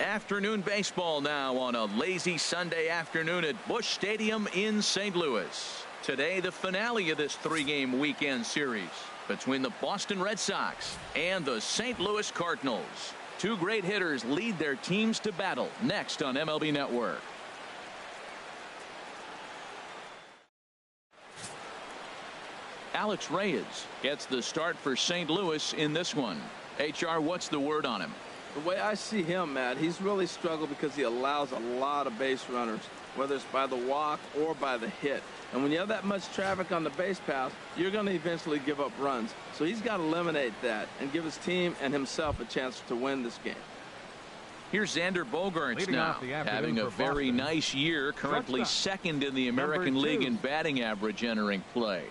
Afternoon baseball now on a lazy Sunday afternoon at Busch Stadium in St. Louis. Today, the finale of this three-game weekend series between the Boston Red Sox and the St. Louis Cardinals. Two great hitters lead their teams to battle next on MLB Network. Alex Reyes gets the start for St. Louis in this one. HR, what's the word on him? The way I see him, Matt, he's really struggled because he allows a lot of base runners, whether it's by the walk or by the hit. And when you have that much traffic on the base path, you're going to eventually give up runs. So he's got to eliminate that and give his team and himself a chance to win this game. Here's Xander Bogaerts now, having a very nice year, currently second in the American League in batting average entering play.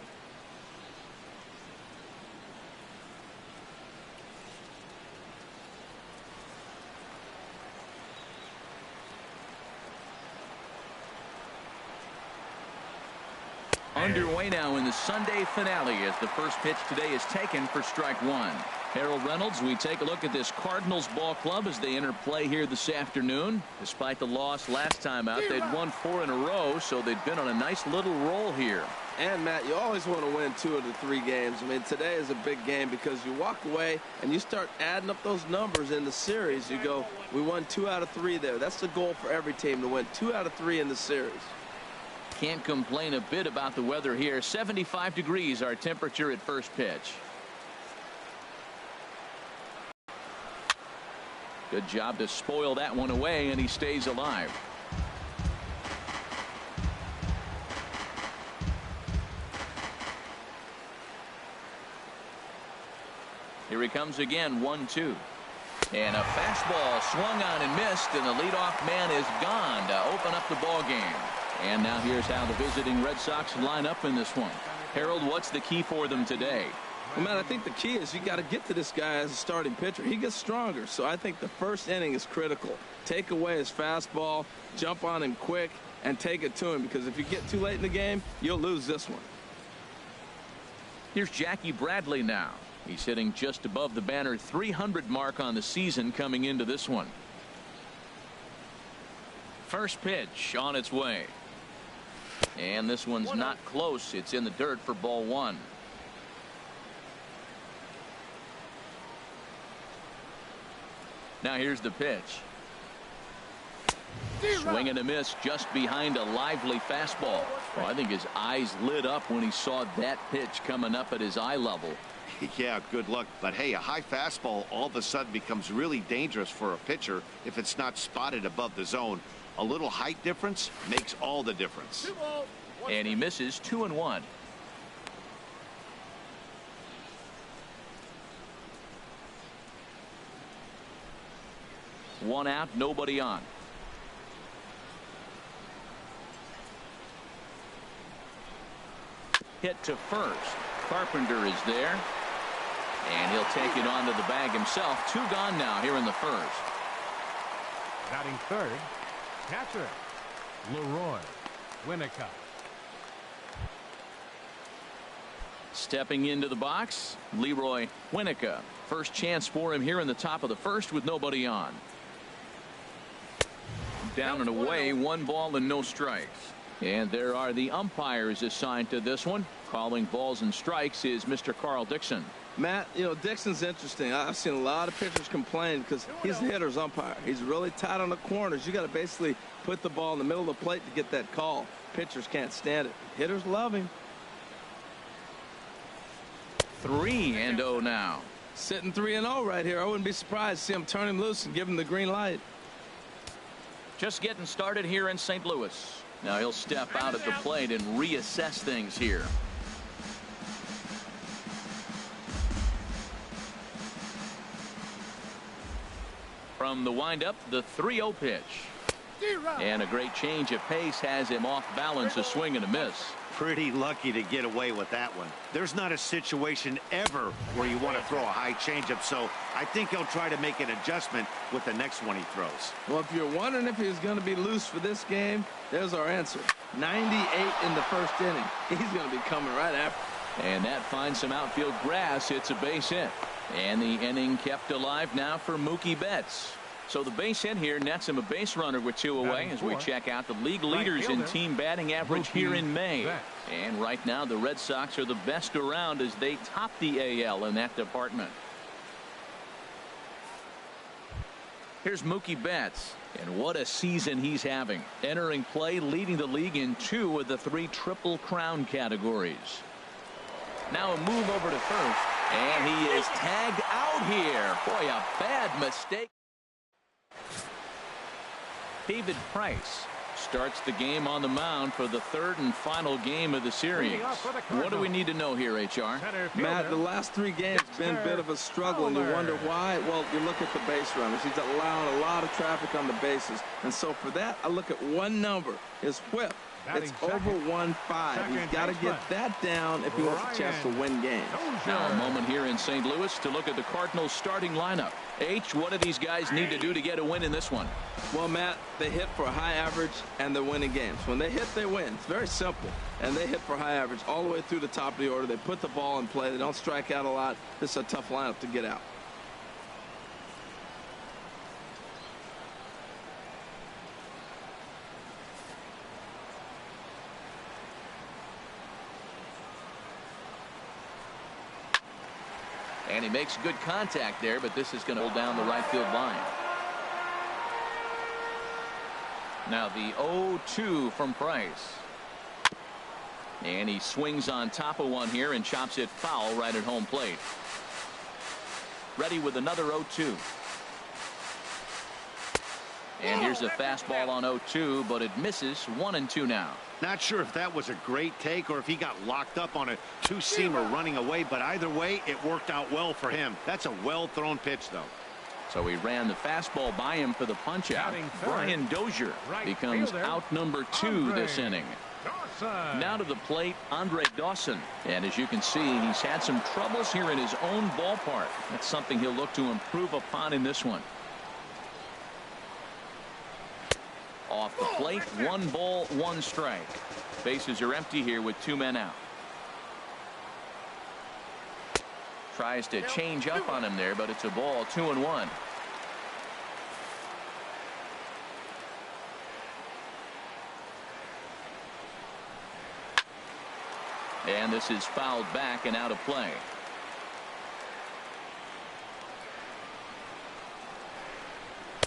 Underway now in the Sunday finale as the first pitch today is taken for strike one. Harold Reynolds, we take a look at this Cardinals ball club as they enter play here this afternoon. Despite the loss last time out, they'd won 4 in a row, so they've been on a nice little roll here. And, Matt, you always want to win 2 of the 3 games. I mean, today is a big game because you walk away and you start adding up those numbers in the series. You go, we won 2 out of 3 there. That's the goal for every team, to win 2 out of 3 in the series. Can't complain a bit about the weather here. 75 degrees our temperature at first pitch. Good job to spoil that one away, and he stays alive. Here he comes again, 1-2. And a fastball swung on and missed, and the leadoff man is gone to open up the ball game. And now here's how the visiting Red Sox line up in this one. Harold, what's the key for them today? Well, man, I think the key is you got to get to this guy as a starting pitcher. He gets stronger, so I think the first inning is critical. Take away his fastball, jump on him quick, and take it to him, because if you get too late in the game, you'll lose this one. Here's Jackie Bradley now. He's hitting just above the banner 300 mark on the season coming into this one. First pitch on its way. And this one's not close. It's in the dirt for ball 1. Now here's the pitch. Swing and a miss just behind a lively fastball. Well, I think his eyes lit up when he saw that pitch coming up at his eye level. Yeah, good luck. But hey, a high fastball all of a sudden becomes really dangerous for a pitcher if it's not spotted above the zone. A little height difference makes all the difference. And he misses 2-1. One out, nobody on. Hit to first. Carpenter is there. And he'll take it onto the bag himself. 2 gone now here in the first. Batting third, catcher, Leroy Winnicott. Stepping into the box, Leroy Winnicott. First chance for him here in the top of the first with nobody on. Down and away, 1 ball and no strikes. And there are the umpires assigned to this one. Calling balls and strikes is Mr. Carl Dixon. Matt, you know, Dixon's interesting. I've seen a lot of pitchers complain because he's the hitter's umpire. He's really tight on the corners. You got to basically put the ball in the middle of the plate to get that call. Pitchers can't stand it. Hitters love him. 3-0 now. Sitting 3-0 right here. I wouldn't be surprised to see him turn him loose and give him the green light. Just getting started here in St. Louis. Now he'll step out at the plate and reassess things here. From the windup, the 3-0 pitch. And a great change of pace has him off balance, a swing and a miss. Pretty lucky to get away with that one. There's not a situation ever where you want to throw a high changeup, so I think he'll try to make an adjustment with the next one he throws. Well, if you're wondering if he's going to be loose for this game, there's our answer. 98 in the first inning. He's going to be coming right after. And that finds some outfield grass. It's a base hit. And the inning kept alive now for Mookie Betts. So the base hit here nets him a base runner with 2 away as we check out the league leaders in team batting average here in May. And right now the Red Sox are the best around as they top the AL in that department. Here's Mookie Betts, and what a season he's having. Entering play, leading the league in 2 of the 3 Triple Crown categories. Now a move over to first, and he is tagged out here. Boy, a bad mistake. David Price starts the game on the mound for the 3rd and final game of the series. What do we need to know here, HR? Matt, the last 3 games been a bit of a struggle, and you wonder why. Well, you look at the base runners. He's allowing a lot of traffic on the bases, and so for that, I look at one number, his whip. It's over 1.5. He's got to get that down if he wants a chance to win games. Now a moment here in St. Louis to look at the Cardinals starting lineup. H, what do these guys need to do to get a win in this one? Well, Matt, they hit for a high average and they're winning games. When they hit, they win. It's very simple. And they hit for high average all the way through the top of the order. They put the ball in play. They don't strike out a lot. This is a tough lineup to get out. And he makes good contact there, but this is going to hold down the right field line. Now the 0-2 from Price. And he swings on top of one here and chops it foul right at home plate. Ready with another 0-2. And here's a fastball on 0-2, but it misses. 1-2 now. Not sure if that was a great take or if he got locked up on a 2-seamer running away, but either way, it worked out well for him. That's a well-thrown pitch, though. So he ran the fastball by him for the punch-out. Brian Dozier becomes out number 2 this inning. Now to the plate, Andre Dawson. And as you can see, he's had some troubles here in his own ballpark. That's something he'll look to improve upon in this one. Off the plate, 1 ball, 1 strike. Bases are empty here with 2 men out. Tries to change up on him there, but it's a ball, 2-1. And this is fouled back and out of play.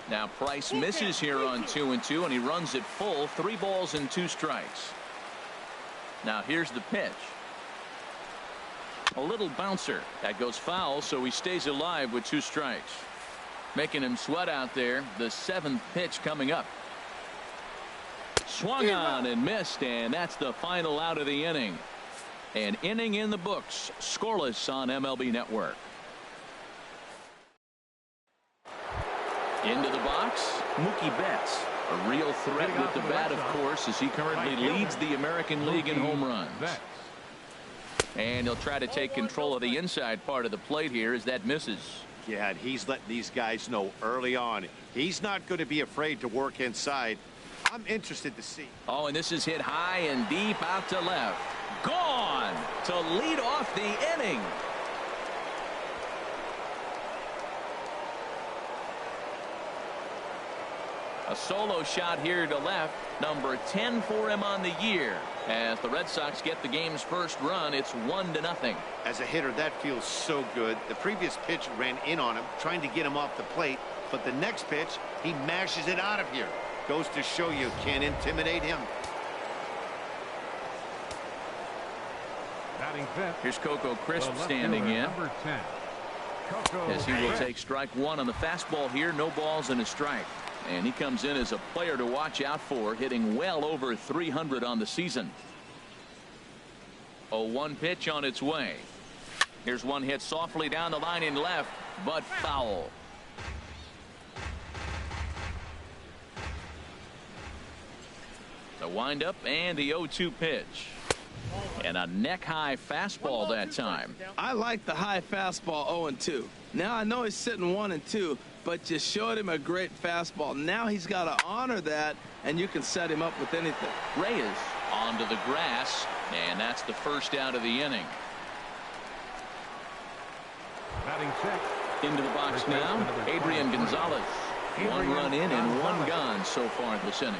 Now Price misses here on 2-2, and he runs it full. 3 balls and 2 strikes. Now here's the pitch. A little bouncer that goes foul, so he stays alive with 2 strikes. Making him sweat out there. The 7th pitch coming up. Swung on and missed, and that's the final out of the inning. An inning in the books. Scoreless on MLB Network. Into the box, Mookie Betts. A real threat with the bat, of course, as he currently leads the American League in home runs. And he'll try to take control of the inside part of the plate here as that misses. Yeah, and he's letting these guys know early on. He's not going to be afraid to work inside. I'm interested to see. Oh, and this is hit high and deep out to left. Gone to lead off the inning. A solo shot here to left, number 10 for him on the year. As the Red Sox get the game's first run, it's 1-0. As a hitter, that feels so good. The previous pitch ran in on him, trying to get him off the plate, but the next pitch, he mashes it out of here. Goes to show you can't intimidate him. Here's Coco Crisp standing in. As he will take strike 1 on the fastball here. No balls and a strike. And he comes in as a player to watch out for, hitting well over 300 on the season. 0-1 pitch on its way. Here's one hit softly down the line in left, but foul. The windup and the 0-2 pitch. And a neck-high fastball that time. I like the high fastball 0-2. Now I know he's sitting 1-2, but you showed him a great fastball. Now he's got to honor that, and you can set him up with anything. Reyes onto the grass, and that's the first out of the inning. Into the box now, Adrian Gonzalez. One run in and one gone so far this inning.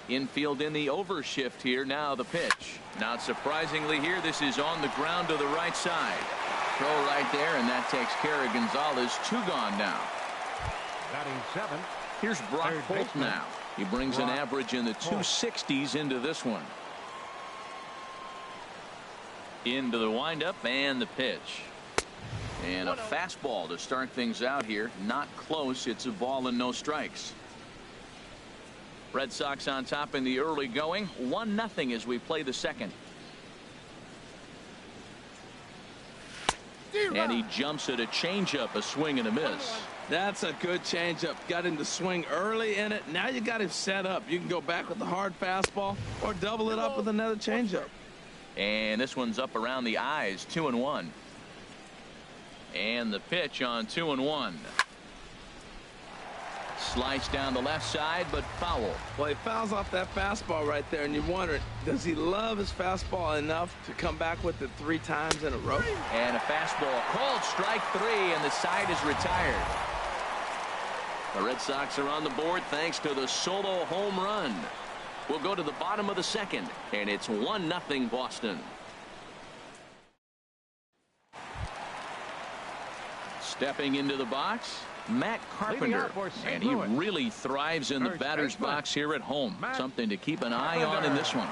Infield in the overshift here. Now the pitch. Not surprisingly here, this is on the ground to the right side. Throw right there, and that takes care of Gonzalez. 2 gone now. Batting 7th. Here's Brock Holt now. He brings an average in the 260s into this one. Into the windup and the pitch. And a fastball to start things out here. Not close. It's a ball and no strikes. Red Sox on top in the early going. 1-0 as we play the second. And he jumps at a changeup, a swing and a miss. That's a good changeup. Got him to swing early in it. Now you got him set up. You can go back with the hard fastball or double it up with another changeup. And this one's up around the eyes. 2-1. And the pitch on 2-1. Slice down the left side, but foul. Well, he fouls off that fastball right there, and you wonder, does he love his fastball enough to come back with it 3 times in a row? And a fastball called strike 3, and the side is retired. The Red Sox are on the board thanks to the solo home run. We'll go to the bottom of the second, and it's 1-0 Boston. Stepping into the box, Matt Carpenter, and he really thrives in the batter's box here at home. Something to keep an eye on in this one.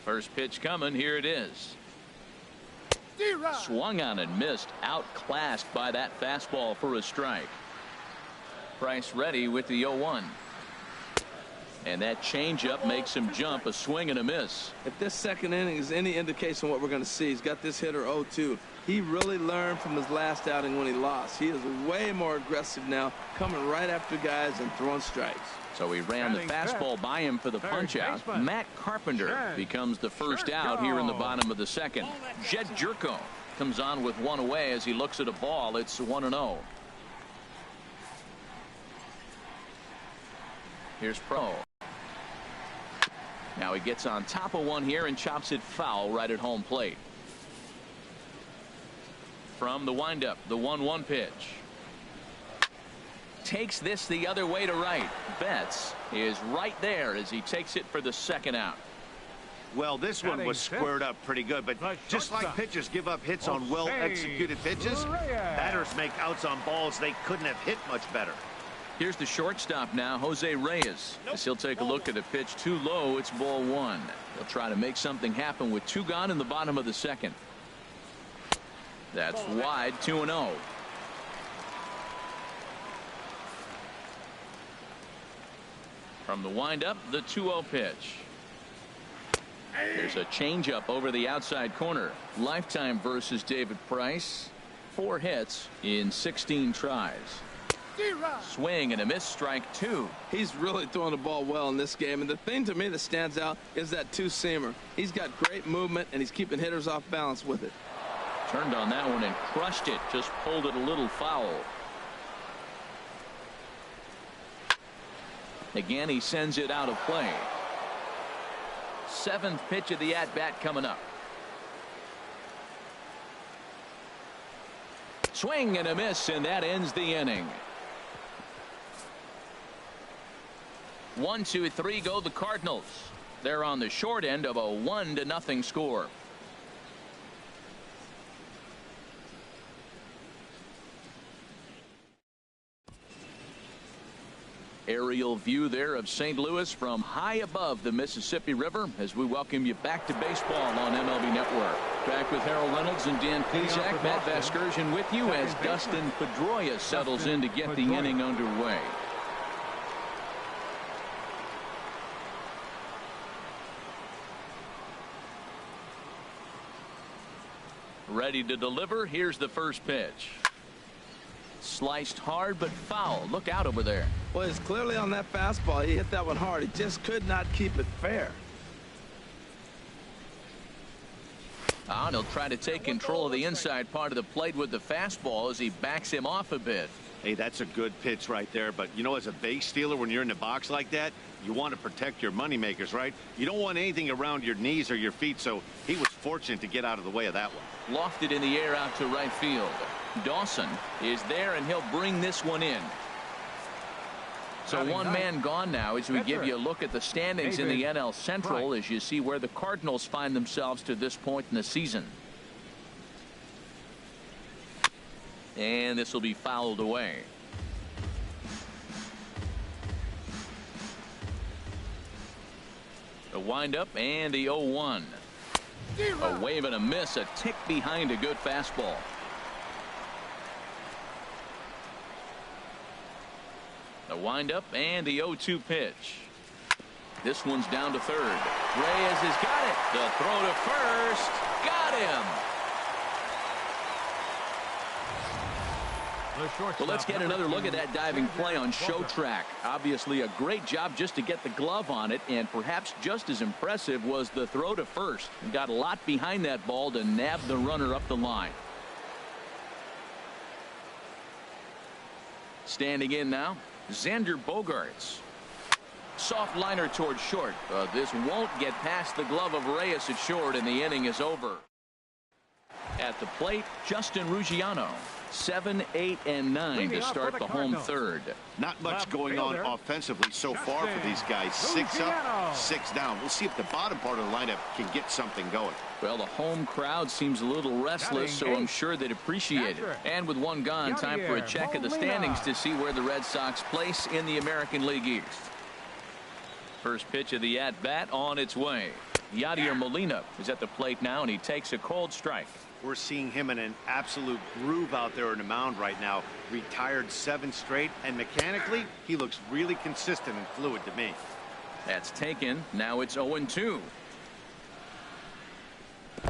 First pitch coming. Here it is. Swung on and missed. Outclassed by that fastball for a strike. Price ready with the 0-1. And that changeup makes him jump. A swing and a miss. If this second inning is any indication of what we're going to see, he's got this hitter 0-2. He really learned from his last outing when he lost. He is way more aggressive now, coming right after guys and throwing strikes. So he ran the fastball by him for the punch out. Matt Carpenter becomes the first out here in the bottom of the second. Jed Jerko comes on with 1 away as he looks at a ball. It's 1-0. Here's Pro. Now he gets on top of one here and chops it foul right at home plate. From the windup, the 1-1 pitch. Takes this the other way to right. Betts is right there as he takes it for the second out. Well, this one was squared up pretty good, but just like pitchers give up hits on well-executed pitches, batters make outs on balls they couldn't have hit much better. Here's the shortstop now, Jose Reyes. As he'll take a look at a pitch too low. It's ball 1. He'll try to make something happen with 2 gone in the bottom of the second. That's wide. 2-0. From the windup, the 2-0 pitch. There's a changeup over the outside corner. Lifetime versus David Price. 4 hits in 16 tries. Swing and a miss, strike 2. He's really throwing the ball well in this game, and the thing to me that stands out is that 2-seamer. He's got great movement, and he's keeping hitters off balance with it. Turned on that one and crushed it. Just pulled it a little foul. Again, he sends it out of play. 7th pitch of the at-bat coming up. Swing and a miss, and that ends the inning. 1, 2, 3 go the Cardinals. They're on the short end of a 1-0 score. Aerial view there of St. Louis from high above the Mississippi River as we welcome you back to baseball on MLB Network. Back with Harold Reynolds and Dan Plesac. Matt Vasgersian with you as Dustin Pedroia settles in to get the inning underway. Ready to deliver. Here's the first pitch. Sliced hard but foul. Look out over there. Well, it's clearly on that fastball. He hit that one hard. He just could not keep it fair. And he'll try to take control of the inside part of the plate with the fastball as he backs him off a bit. Hey, that's a good pitch right there. But, you know, as a base stealer, when you're in the box like that, you want to protect your moneymakers, right? You don't want anything around your knees or your feet, so he was fortunate to get out of the way of that one. Lofted in the air out to right field. Dawson is there, and he'll bring this one in. So one man gone now as we give you a look at the standings in the NL Central as you see where the Cardinals find themselves to this point in the season. And this will be fouled away. The windup and the 0-1. A wave and a miss, a tick behind a good fastball. The windup and the 0-2 pitch. This one's down to third. Reyes has got it. The throw to first. Got him. Well, let's get another look at that diving play on Show Track. Obviously a great job just to get the glove on it, and perhaps just as impressive was the throw to first. Got a lot behind that ball to nab the runner up the line. Standing in now, Xander Bogaerts. Soft liner towards short. This won't get past the glove of Reyes at short, and the inning is over. At the plate, Justin Ruggiano. 7, 8, and 9 to start the home third. Not much going on offensively so far for these guys. 6 up, 6 down. We'll see if the bottom part of the lineup can get something going. Well, the home crowd seems a little restless, so I'm sure they'd appreciate it. And with one gone, time for a check of the standings to see where the Red Sox place in the American League East. First pitch of the at-bat on its way. Yadier Molina is at the plate now, and he takes a cold strike. We're seeing him in an absolute groove out there in the mound right now. Retired 7 straight, and mechanically, he looks really consistent and fluid to me. That's taken. Now it's 0-2.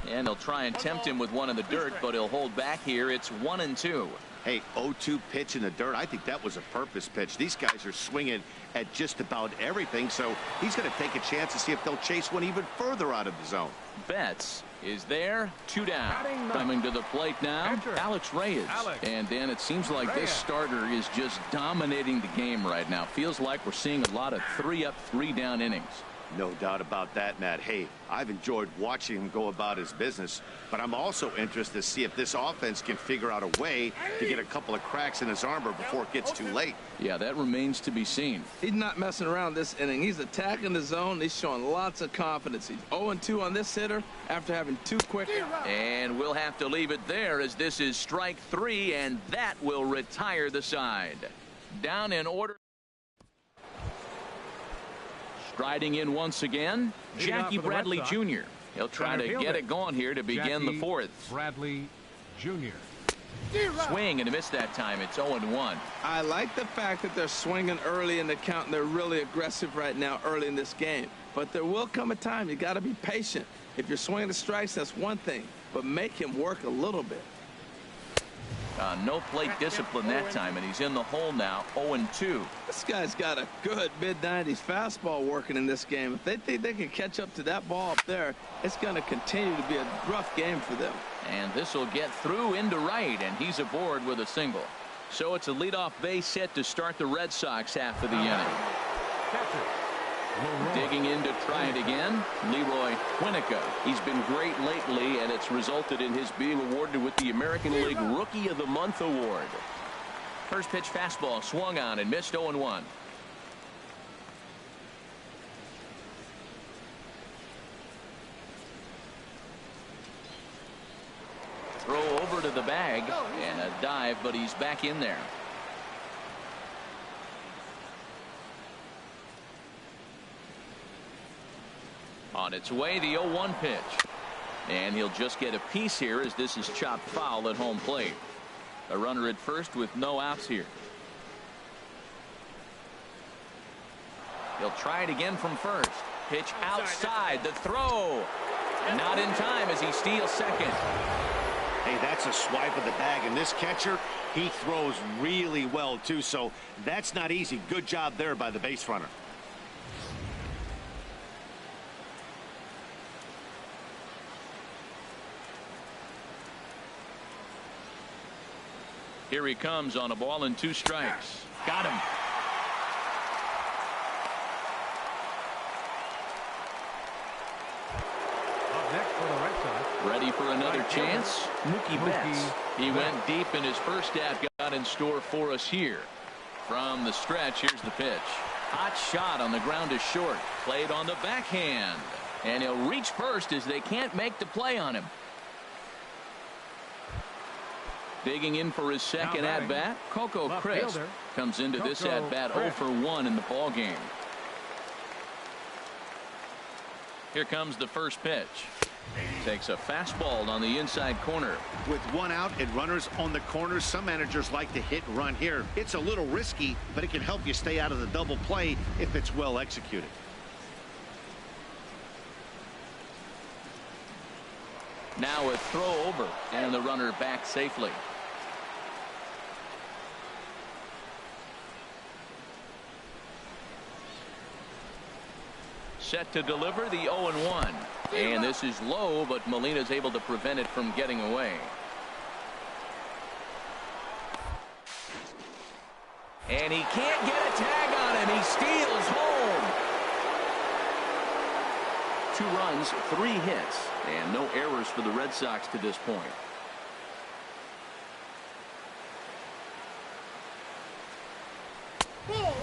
And they'll try and tempt him with one in the dirt, but he'll hold back here. It's 1-2. Hey, 0-2 pitch in the dirt. I think that was a purpose pitch. These guys are swinging at just about everything, so he's going to take a chance to see if they'll chase one even further out of the zone. Betts is there. 2 down. Coming to the plate now, Alex Reyes. And then it seems like this starter is just dominating the game right now. Feels like we're seeing a lot of 3-up, 3-down innings. No doubt about that, Matt. Hey, I've enjoyed watching him go about his business, but I'm also interested to see if this offense can figure out a way to get a couple of cracks in his armor before it gets too late. Yeah, that remains to be seen. He's not messing around this inning. He's attacking the zone. He's showing lots of confidence. He's 0-2 on this hitter after having 2 quick. And we'll have to leave it there as this is strike 3, and that will retire the side. Down in order. Striding in once again, Jackie Bradley Jr. He'll try to get it going here to begin the 4th. Bradley Jr. Swing and a miss that time. It's 0-1. I like the fact that they're swinging early in the count, and they're really aggressive right now early in this game. But there will come a time you got to be patient. If you're swinging the strikes, that's one thing, but make him work a little bit. No plate discipline that time, and he's in the hole now. 0-2. This guy's got a good mid-90s fastball working in this game. If they think they can catch up to that ball up there, it's going to continue to be a rough game for them. And this will get through into right, and he's aboard with a single. So it's a leadoff base hit to start the Red Sox half of the inning. Digging in to try it again, Leroy Winnica. He's been great lately, and it's resulted in his being awarded with the American League Rookie of the Month award. First pitch fastball swung on and missed. 0-1. Throw over to the bag and a dive, but he's back in there. On its way, the 0-1 pitch. And he'll just get a piece here as this is chopped foul at home plate. A runner at first with no outs here. He'll try it again from first. Pitch outside. The throw. Not in time as he steals second. Hey, that's a swipe of the bag, and this catcher, he throws really well too, so that's not easy. Good job there by the base runner. Here he comes on a ball and 2 strikes. Got him. Up next for the Red Sox. Ready for another chance? Mookie Betts. He went deep in his first at got in store for us here. From the stretch, here's the pitch. Hot shot on the ground is short. Played on the backhand. And he'll reach first as they can't make the play on him. Digging in for his second at-bat, Coco Crisp comes into this at-bat 0 for 1 in the ball game. Here comes the first pitch. Takes a fastball on the inside corner. With 1 out and runners on the corners, some managers like to hit and run here. It's a little risky, but it can help you stay out of the double play if it's well executed. Now a throw over, and the runner back safely. Set to deliver the 0-1. And this is low, but Molina's able to prevent it from getting away. And he can't get a tag on him. He steals home. 2 runs, 3 hits, and no errors for the Red Sox to this point.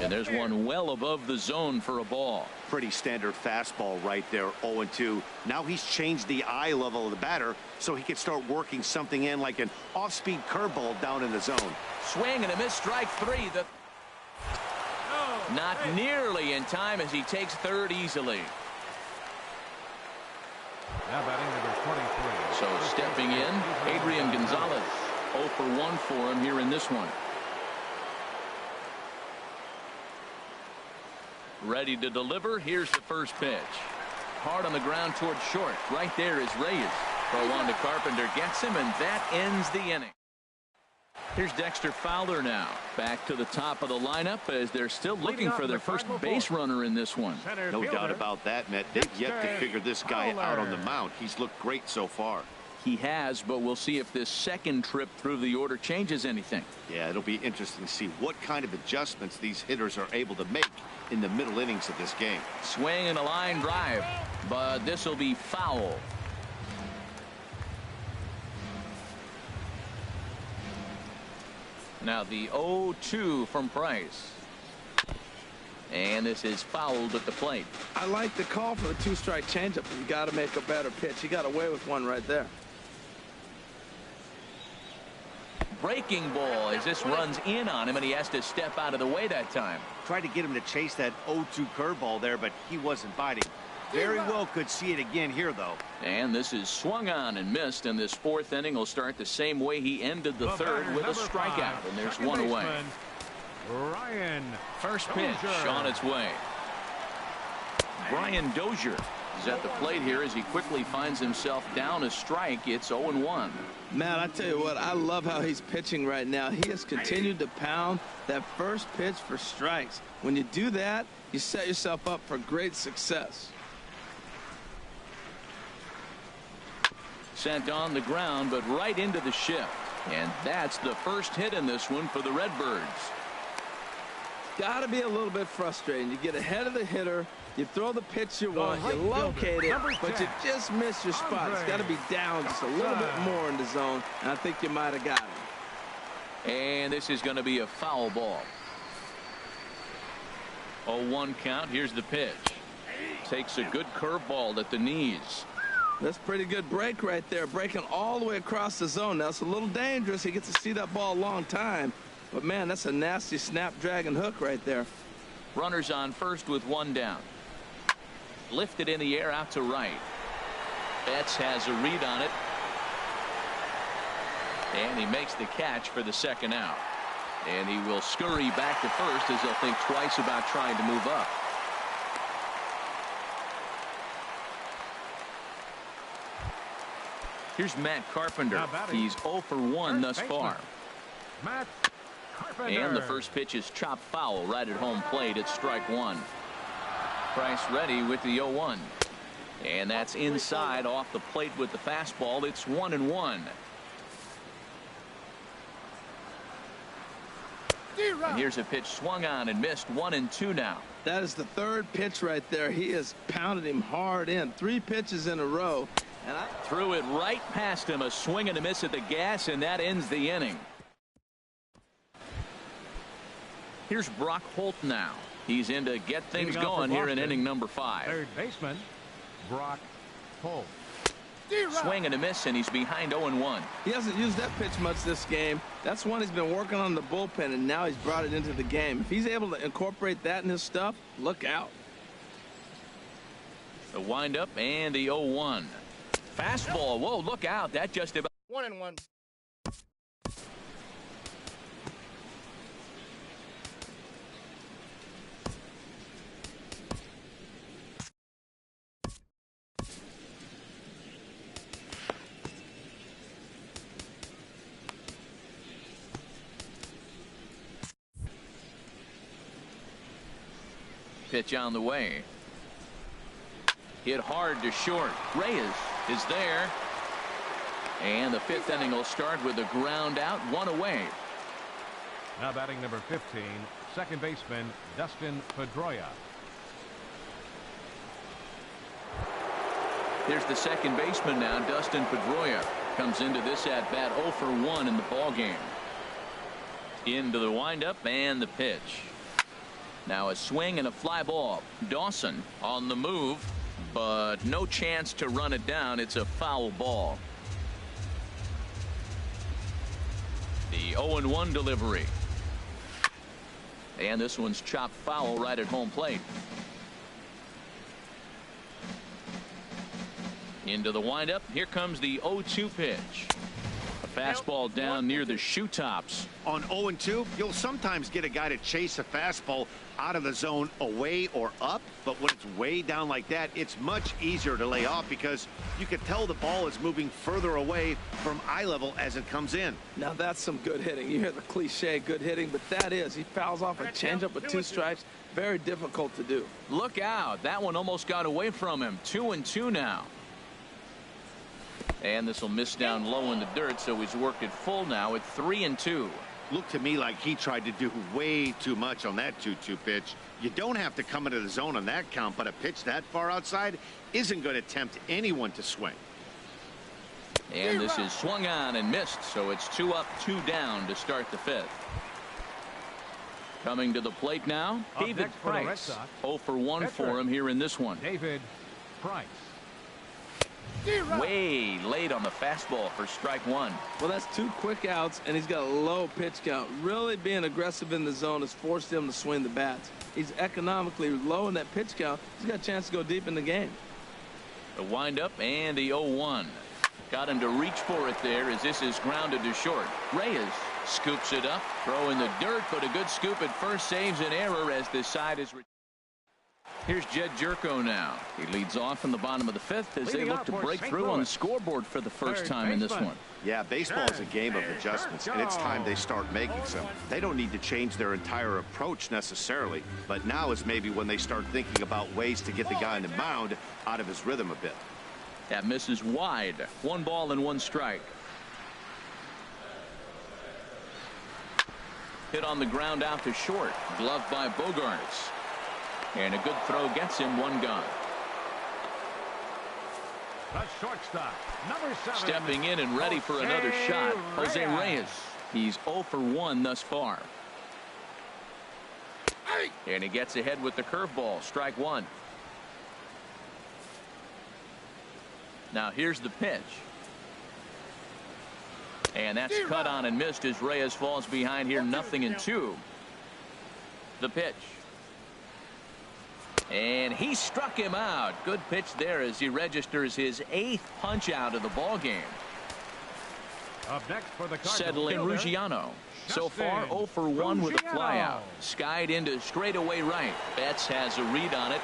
And there's one well above the zone for a ball. Pretty standard fastball right there, 0-2. Now he's changed the eye level of the batter so he can start working something in like an off-speed curveball down in the zone. Swing and a miss, strike 3. Not nearly in time as he takes third easily. Now batting number 23. So stepping in, Adrian Gonzalez. 0 for 1 for him here in this one. Ready to deliver. Here's the first pitch. Hard on the ground towards short. Right there is Reyes. Throw on to Carpenter, gets him, and that ends the inning. Here's Dexter Fowler now. Back to the top of the lineup as they're still looking for their first base runner in this one. No doubt about that, Matt. They've yet to figure this guy out on the mound. He's looked great so far. He has, but we'll see if this second trip through the order changes anything. Yeah, it'll be interesting to see what kind of adjustments these hitters are able to make in the middle innings of this game. Swing and a line drive, but this will be foul. Now the 0-2 from Price. And this is fouled at the plate. I like the call for the 2-strike changeup. You got to make a better pitch. He got away with one right there. Breaking ball as this runs in on him, and he has to step out of the way that time. Tried to get him to chase that 0-2 curveball there, but he wasn't biting. Very well could see it again here, though. And this is swung on and missed, and this 4th inning will start the same way he ended the 3rd with a strikeout, and there's 1 away. Ryan. First pitch on its way. Brian Dozier is at the plate here as he quickly finds himself down a strike. It's 0-1. Man, I tell you what, I love how he's pitching right now. He has continued to pound that first pitch for strikes. When you do that, you set yourself up for great success. Sent on the ground, but right into the shift. And that's the first hit in this one for the Redbirds. Got to be a little bit frustrating. You get ahead of the hitter, you throw the pitch you want, you locate it, but you just miss your spot. It's got to be down just a little bit more in the zone, and I think you might have got him. And this is going to be a foul ball. 0-1 count. Here's the pitch. Takes a good curveball at the knees. That's a pretty good break right there, breaking all the way across the zone. Now, it's a little dangerous. He gets to see that ball a long time. But, man, that's a nasty snapdragon hook right there. Runners on first with 1 down. Lifted in the air out to right. Betts has a read on it. And he makes the catch for the 2nd out. And he will scurry back to first as he'll think twice about trying to move up. Here's Matt Carpenter. He's 0 for 1 thus far. Matt Carpenter. And the first pitch is chopped foul right at home plate. It's strike 1. Price ready with the 0-1. And that's inside off the plate with the fastball. It's 1-1. And here's a pitch swung on and missed. 1-2 now. That is the third pitch right there. He has pounded him hard in. 3 pitches in a row. And I threw it right past him. A swing and a miss at the gas, and that ends the inning. Here's Brock Holt now. He's in to get things going here in inning number 5. Third baseman, Brock Holt. Swing and a miss, and he's behind 0-1. He hasn't used that pitch much this game. That's one he's been working on the bullpen, and now he's brought it into the game. If he's able to incorporate that in his stuff, look out. The windup and the 0-1. Fastball. Whoa, look out. That just about 1-1. pitch on the way. Hit hard to short. Reyes is there. And the 5th inning will start with a ground out, 1 away. Now batting number 15, second baseman Dustin Pedroia. Here's the second baseman now, Dustin Pedroia. Comes into this at bat 0 for 1 in the ball game. Into the windup and the pitch. Now a swing and a fly ball. Dawson on the move, but no chance to run it down. It's a foul ball. The 0-1 delivery. And this one's chopped foul right at home plate. Into the windup. Here comes the 0-2 pitch. A fastball down near the shoe tops. On 0-2, you'll sometimes get a guy to chase a fastball out of the zone away or up, but when it's way down like that, it's much easier to lay off because you can tell the ball is moving further away from eye level as it comes in. Now that's some good hitting. You hear the cliche good hitting, but that is. He fouls off a changeup with 2 strikes. Very difficult to do. Look out. That one almost got away from him. 2-2 now. And this will miss down low in the dirt, so he's worked it full now at 3-2. Looked to me like he tried to do way too much on that 2-2 pitch. You don't have to come into the zone on that count, but a pitch that far outside isn't going to tempt anyone to swing. And this is swung on and missed, so it's 2 up, 2 down to start the 5th. Coming to the plate now, David Price. 0 for 1 for him here in this one. David Price. Way late on the fastball for strike 1. Well, that's 2 quick outs, and he's got a low pitch count. Really being aggressive in the zone has forced him to swing the bats. He's economically low in that pitch count. He's got a chance to go deep in the game. The windup and the 0-1. Got him to reach for it there as this is grounded to short. Reyes scoops it up, throw in the dirt, but a good scoop at first saves an error as this side is. Here's Jed Jerko now. He leads off in the bottom of the 5th as they look to break through on the scoreboard for the first time in this one. Yeah, baseball is a game of adjustments, and it's time they start making some. They don't need to change their entire approach necessarily, but now is maybe when they start thinking about ways to get the guy on the mound out of his rhythm a bit. That misses wide. 1 ball and 1 strike. Hit on the ground out to short. Gloved by Bogarts. And a good throw gets him 1 gone. The shortstop, number 7. Stepping in and ready for another shot, Jose Reyes. He's 0 for 1 thus far. And he gets ahead with the curveball. Strike 1. Now here's the pitch. And that's cut on and missed as Reyes falls behind here. 0-2. The pitch. And he struck him out. Good pitch there as he registers his 8th punch out of the ball game. Up next for the Settling Ruggiano. So far 0 for 1 with a flyout. Skied into straightaway right. Betts has a read on it.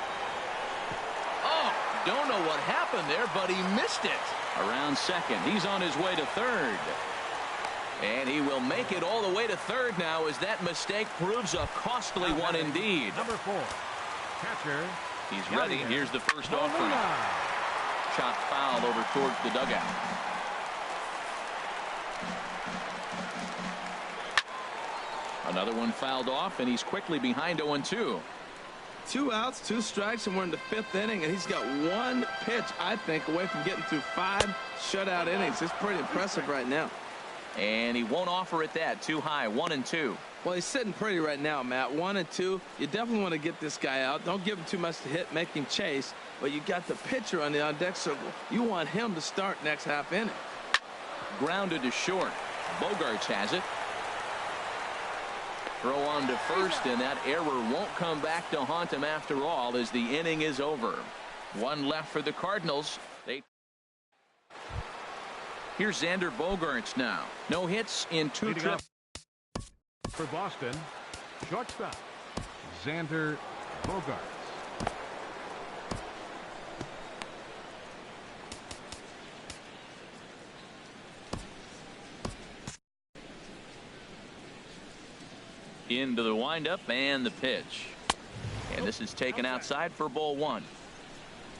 Oh, don't know what happened there, but he missed it. Around second. He's on his way to third. And he will make it all the way to third now as that mistake proves a costly one indeed. Number 4. Catcher. He's ready. Here's the first offering. Shot fouled over towards the dugout. Another one fouled off, and he's quickly behind 0-2. 2 outs, 2 strikes, and we're in the 5th inning, and he's got 1 pitch, I think, away from getting through 5 shutout innings. It's pretty impressive right now. And he won't offer it that. Too high. 1-2. Well, he's sitting pretty right now, Matt. 1-2. You definitely want to get this guy out. Don't give him too much to hit, make him chase. But you got the pitcher on the on-deck circle. You want him to start next half inning. Grounded to short. Bogarts has it. Throw on to first, and that error won't come back to haunt him after all as the inning is over. 1 left for the Cardinals. Here's Xander Bogaerts now. No hits in 2 trips. For Boston, shortstop, Xander Bogaerts. Into the windup and the pitch. And this is taken outside for ball 1.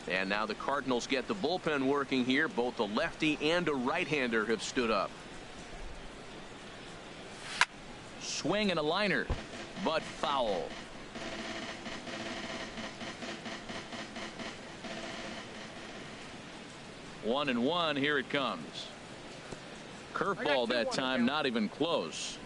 And now the Cardinals get the bullpen working here. Both a lefty and a right-hander have stood up. Swing and a liner, but foul. One and one. Here it comes. Curveball that time, not even close.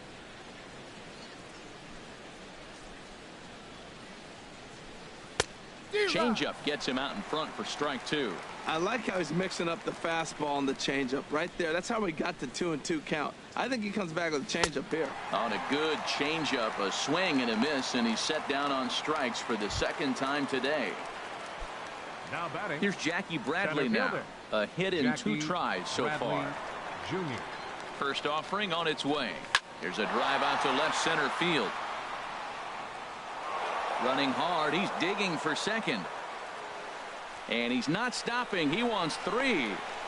Changeup gets him out in front for strike 2. I like how he's mixing up the fastball and the changeup right there. That's how we got the 2-2 count. I think he comes back with a changeup here. On a good changeup, a swing and a miss, and he's set down on strikes for the 2nd time today. Now batting. Here's Jackie Bradley now. A hit in 2 tries so far. Jr. First offering on its way. There's a drive out to left center field. Running hard, he's digging for second. And he's not stopping. He wants 3.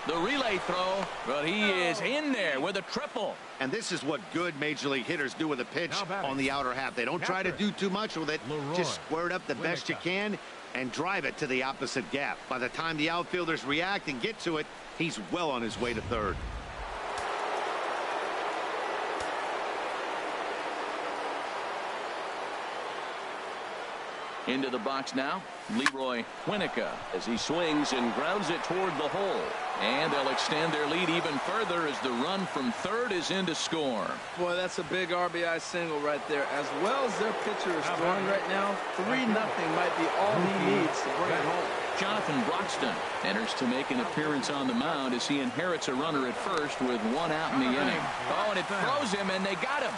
The relay throw, but he is in there with a triple. And this is what good major league hitters do with a pitch on the outer half. They don't try to do too much with it. Just square it up the best you can and drive it to the opposite gap. By the time the outfielders react and get to it, he's well on his way to third. Into the box now, Leroy Winnica as he swings and grounds it toward the hole. And they'll extend their lead even further as the run from third is in to score. Boy, that's a big RBI single right there. As well as their pitcher is throwing right now, 3-0 might be all he needs to bring it home. Jonathan Broxton enters to make an appearance on the mound as he inherits a runner at first with 1 out in the inning. Oh, and it throws him, and they got him.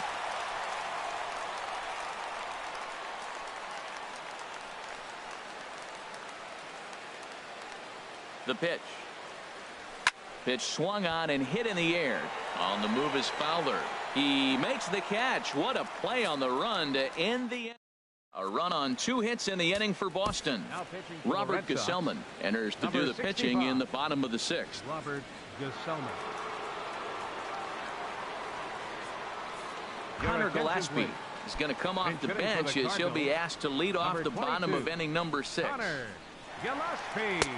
The pitch. Pitch swung on and hit in the air. On the move is Fowler. He makes the catch. What a play on the run to end the inning. A run on 2 hits in the inning for Boston. Robert Gesellman enters to do the pitching in the bottom of the 6th. Robert Gesellman. Connor Gillespie is going to come off the bench as he'll be asked to lead off the bottom of inning number 6. Connor Gillespie.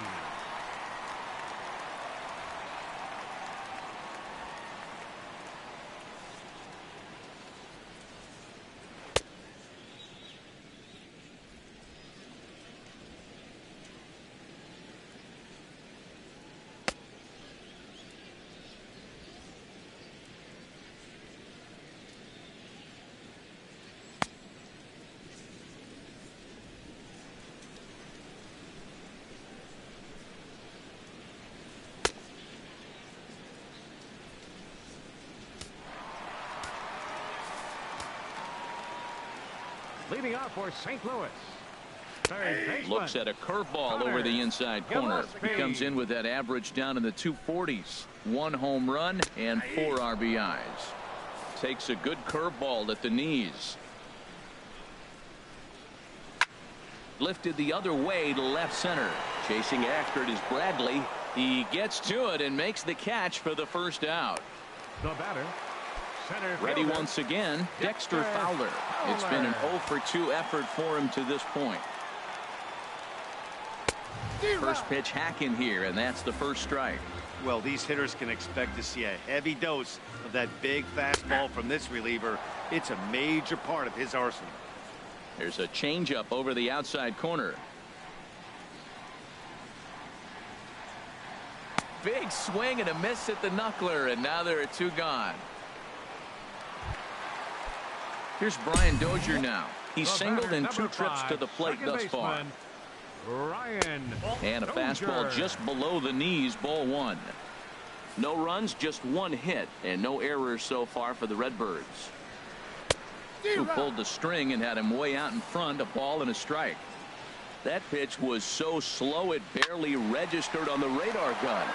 Leading off for St. Louis. Looks at a curveball over the inside corner. He comes in with that average down in the 240s. 1 home run and 4 RBIs. Takes a good curveball at the knees. Lifted the other way to left center. Chasing after it is Bradley. He gets to it and makes the catch for the first out. The batter. Ready once again, Dexter Fowler. It's been an 0 for 2 effort for him to this point. First pitch hack in here, and that's the first strike. Well, these hitters can expect to see a heavy dose of that big fastball from this reliever. It's a major part of his arsenal. There's a changeup over the outside corner. Big swing and a miss at the knuckler, and now there are two gone. Here's Brian Dozier now. He's singled in 2 trips to the plate thus far. And a fastball just below the knees, ball 1. No runs, just 1 hit, and no errors so far for the Redbirds. Who pulled the string and had him way out in front, a ball and a strike. That pitch was so slow it barely registered on the radar gun.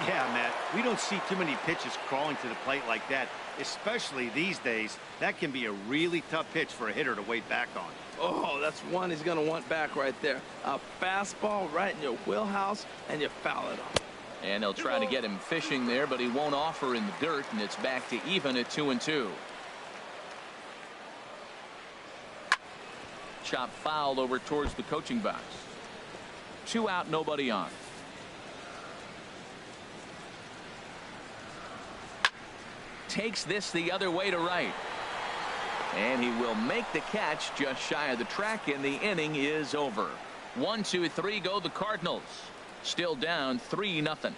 Yeah, Matt, we don't see too many pitches crawling to the plate like that, especially these days. That can be a really tough pitch for a hitter to wait back on. Oh, that's one he's going to want back right there. A fastball right in your wheelhouse, and you foul it off. And they'll try to get him fishing there, but he won't offer in the dirt, and it's back to even at 2-2. Chop foul over towards the coaching box. 2 out, nobody on. Takes this the other way to right. And he will make the catch just shy of the track, and the inning is over. 1, 2, 3 go the Cardinals. Still down 3-0.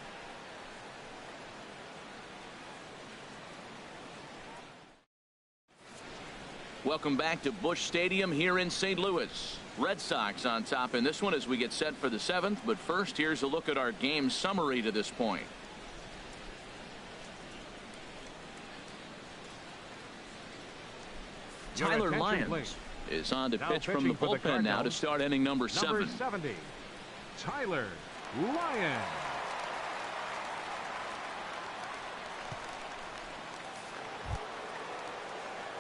Welcome back to Busch Stadium here in St. Louis. Red Sox on top in this one as we get set for the 7th. But first, here's a look at our game summary to this point. Tyler Lyons is on to pitch from the bullpen now to start inning number 7. Number 70, Tyler Lyons.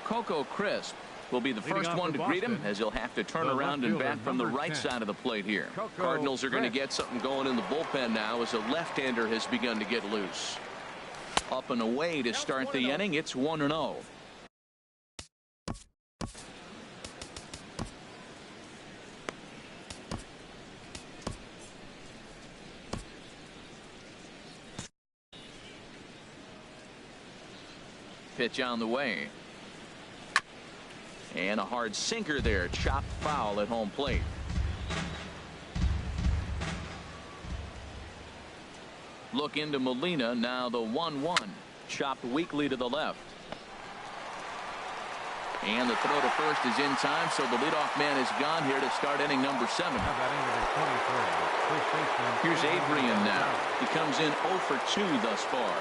Coco Crisp will be the first one to greet him, as he'll have to turn around and bat from the right side of the plate here. Cardinals are going to get something going in the bullpen now as a left-hander has begun to get loose. Up and away to start the inning. It's 1-0. Pitch on the way. And a hard sinker there, chopped foul at home plate. Look into Molina, now the 1-1, chopped weakly to the left. And the throw to first is in time, so the leadoff man is gone here to start inning number 7. Here's Adrian now. He comes in 0 for 2 thus far.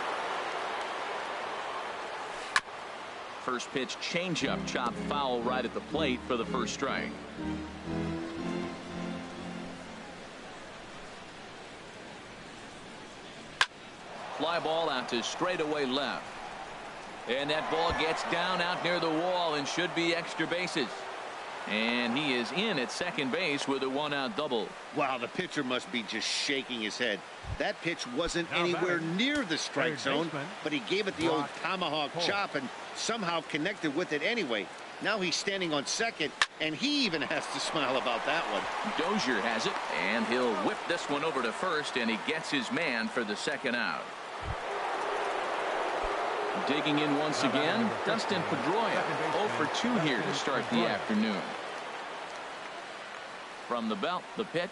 First pitch changeup, chopped foul right at the plate for the first strike. Fly ball out to straightaway left. And that ball gets down out near the wall and should be extra bases. And he is in at second base with a 1-out double. Wow, the pitcher must be just shaking his head. That pitch wasn't anywhere near the strike zone, but he gave it the old tomahawk chop and somehow connected with it anyway. Now he's standing on second, and he even has to smile about that one. Dozier has it, and he'll whip this one over to first, and he gets his man for the second out. Digging in once again, Dustin Pedroia, 0 for 2 here to start the afternoon. From the belt, the pitch.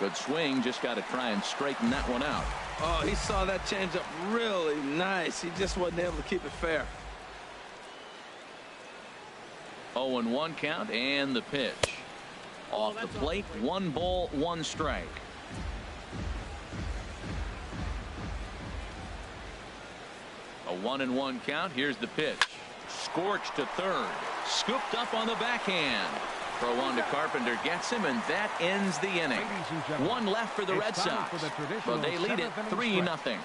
Good swing, just got to try and straighten that one out. Oh, he saw that changeup really nice. He just wasn't able to keep it fair. 0-1 count, and the pitch. Off the plate, 1 ball, 1 strike. A 1-1 count. Here's the pitch. Scorched to third. Scooped up on the backhand. Throw on to Carpenter, gets him, and that ends the inning. 1 left for the Red Sox, but they lead it 3-0.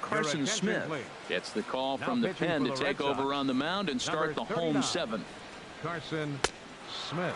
Carson Smith gets the call from the pen to take over on the mound and start the home 7th. Carson Smith.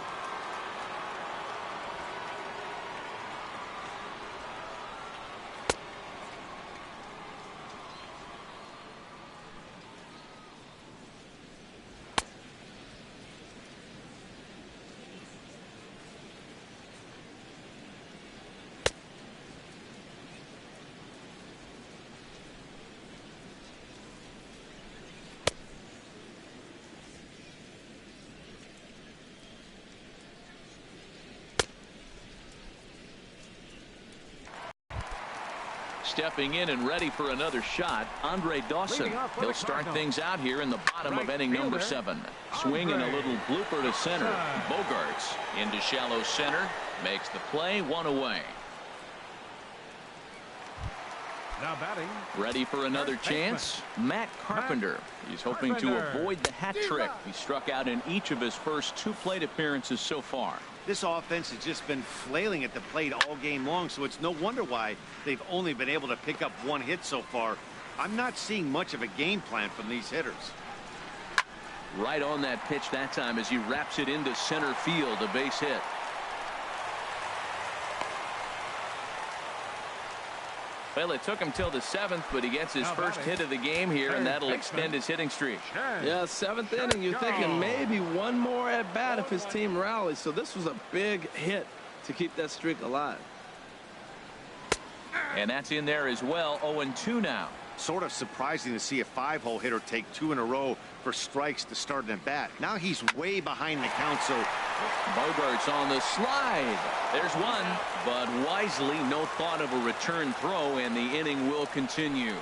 Stepping in and ready for another shot, Andre Dawson. He'll start things out here in the bottom of inning number 7. Swinging a little blooper to center. Bogarts into shallow center. Makes the play, 1 away. Now batting. Ready for another chance. Matt Carpenter. He's hoping to avoid the hat trick. He struck out in each of his first 2 plate appearances so far. This offense has just been flailing at the plate all game long, so it's no wonder why they've only been able to pick up 1 hit so far. I'm not seeing much of a game plan from these hitters. Right on that pitch that time as he wraps it into center field, a base hit. Well, it took him till the 7th, but he gets his first hit of the game here, and that'll extend his hitting streak. Yeah, 7th inning. You're thinking maybe one more at bat if his team rallies. So this was a big hit to keep that streak alive. And that's in there as well. 0-2 now. Sort of surprising to see a 5-hole hitter take 2 in a row for strikes to start an at bat. Now he's way behind the count, so Bogarts on the slide. There's one, but wisely no thought of a return throw, and the inning will continue.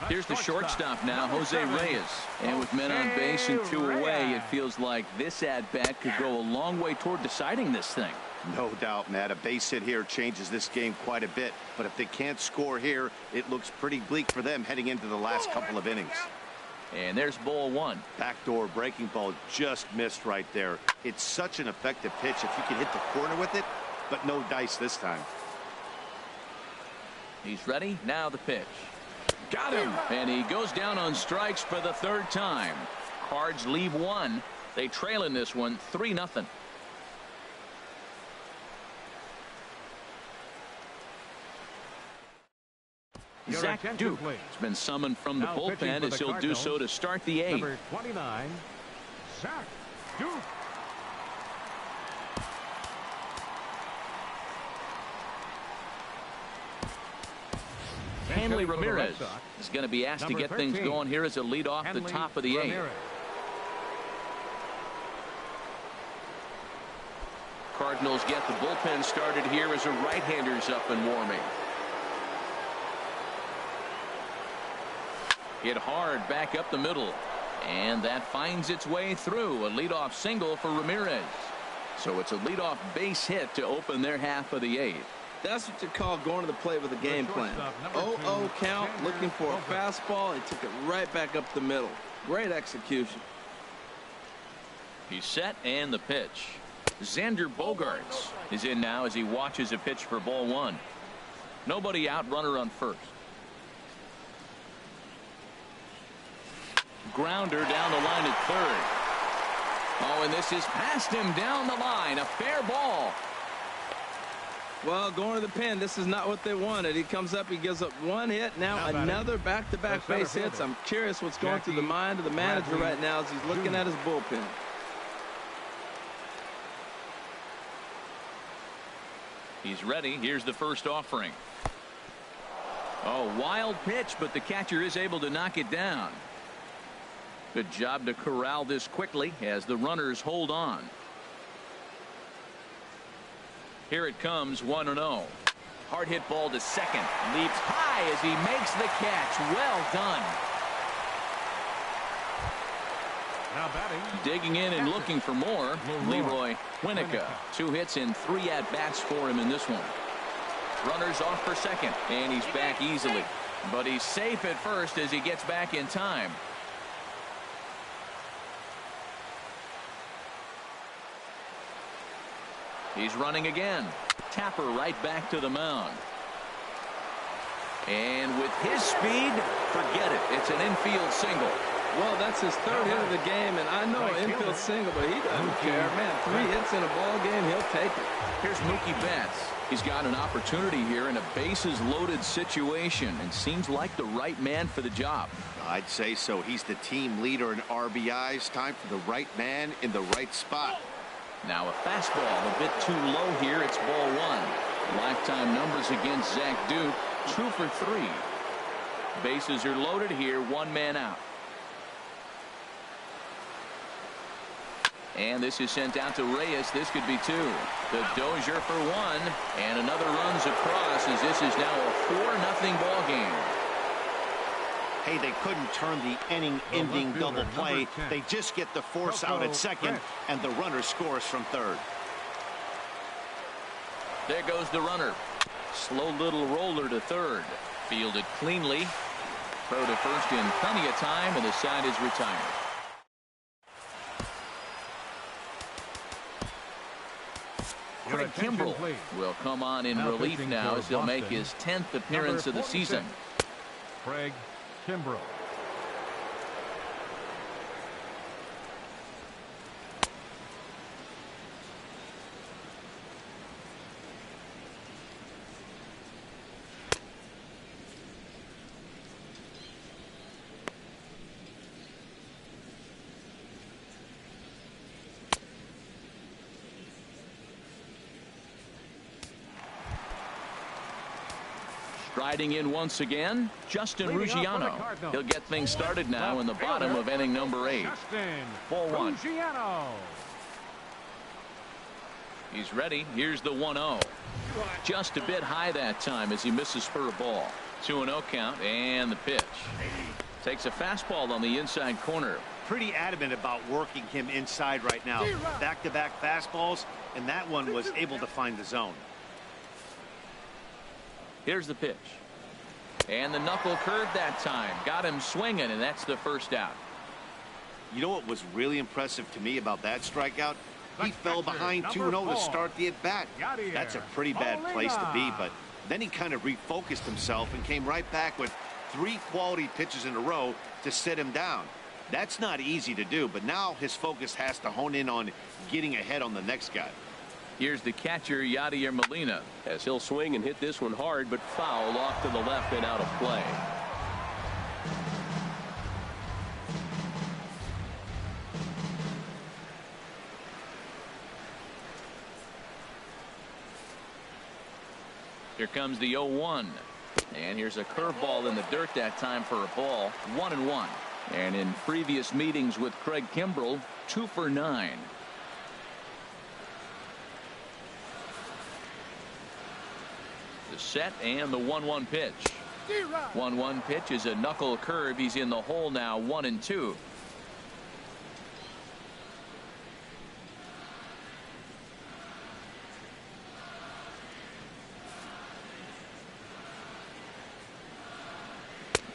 Here's the shortstop now, Jose Reyes. And with men on base and 2 away, it feels like this at-bat could go a long way toward deciding this thing. no doubt, Matt, a base hit here changes this game quite a bit. But if they can't score here, it looks pretty bleak for them heading into the last couple of innings. And there's ball 1. Backdoor breaking ball just missed right there. It's such an effective pitch if you can hit the corner with it, but no dice this time. He's ready. Now the pitch. Got him. And he goes down on strikes for the 3rd time. Cards leave 1. They trail in this one 3-0. Zach Duke has been summoned from the bullpen as he'll do so to start the 8th. Number 29, Zach Duke. Hanley Ramirez is going to be asked to get things going here as a lead off the top of the 8th. Cardinals get the bullpen started here as a right-hander's up and warming. Hit hard back up the middle, and that finds its way through. A leadoff single for Ramirez. So it's a leadoff base hit to open their half of the 8th. That's what you call going to the plate with a game plan. 0-0 count, looking for a fastball. He took it right back up the middle. Great execution. He's set, and the pitch. Xander Bogarts is in now as he watches a pitch for ball 1. Nobody out, runner on first. Grounder down the line at 3rd. Oh, and this is past him down the line. A fair ball. Well, going to the pen, this is not what they wanted. He comes up, he gives up 1 hit. Now another back-to-back base hits. I'm curious what's going through the mind of the manager right now as he's looking at his bullpen. He's ready. Here's the first offering. Oh, wild pitch, but the catcher is able to knock it down. Good job to corral this quickly as the runners hold on. Here it comes, 1-0. Hard hit ball to second. Leaps high as he makes the catch. Well done. Now batting. Digging in and looking for more. Leroy Winnica. 2 hits and 3 at-bats for him in this one. Runners off for second, and he's back easily. But he's safe at first as he gets back in time. He's running again. Tapper right back to the mound. And with his speed, forget it. It's an infield single. Well, that's his 3rd hit of the game, and I know an infield single, but he doesn't care. Man, 3 hits in a ball game, he'll take it. Here's Mookie Betts. He's got an opportunity here in a bases-loaded situation and seems like the right man for the job. I'd say so. He's the team leader in RBIs. Time for the right man in the right spot. Now a fastball a bit too low here. It's ball 1. Lifetime numbers against Zach Duke, 2 for 3. Bases are loaded here. 1 man out. And this is sent out to Reyes. This could be 2. The Dozier for 1. And another runs across as this is now a 4-0 ball game. Hey, they couldn't turn the inning-ending double play. They just get the force out at second, and the runner scores from third. There goes the runner. Slow little roller to third. Fielded cleanly. Throw to first in plenty of time, and the side is retired. Craig Kimbrell will come on in relief now as he'll make his 10th appearance of the season. Craig Kimbrell. Striding in once again, Justin Ruggiano. He'll get things started now in the bottom of inning number 8. Ball 1. He's ready. Here's the 1-0. Just a bit high that time as he misses for a ball. 2-0 count, and the pitch. Takes a fastball on the inside corner. Pretty adamant about working him inside right now. Back-to-back fastballs, and that one was able to find the zone. Here's the pitch. And the knuckle curve that time. Got him swinging, and that's the first out. You know what was really impressive to me about that strikeout? He fell behind 2-0 to start the at-bat. That's a pretty bad place to be, but then he kind of refocused himself and came right back with 3 quality pitches in a row to sit him down. That's not easy to do, but now his focus has to hone in on getting ahead on the next guy. Here's the catcher, Yadier Molina, as he'll swing and hit this one hard, but foul off to the left and out of play. Here comes the 0-1. And here's a curveball in the dirt that time for a ball. 1-1. And in previous meetings with Craig Kimbrell, 2 for 9. The set and the 1-1 pitch. 1-1 pitch is a knuckle curve. He's in the hole now, 1-2.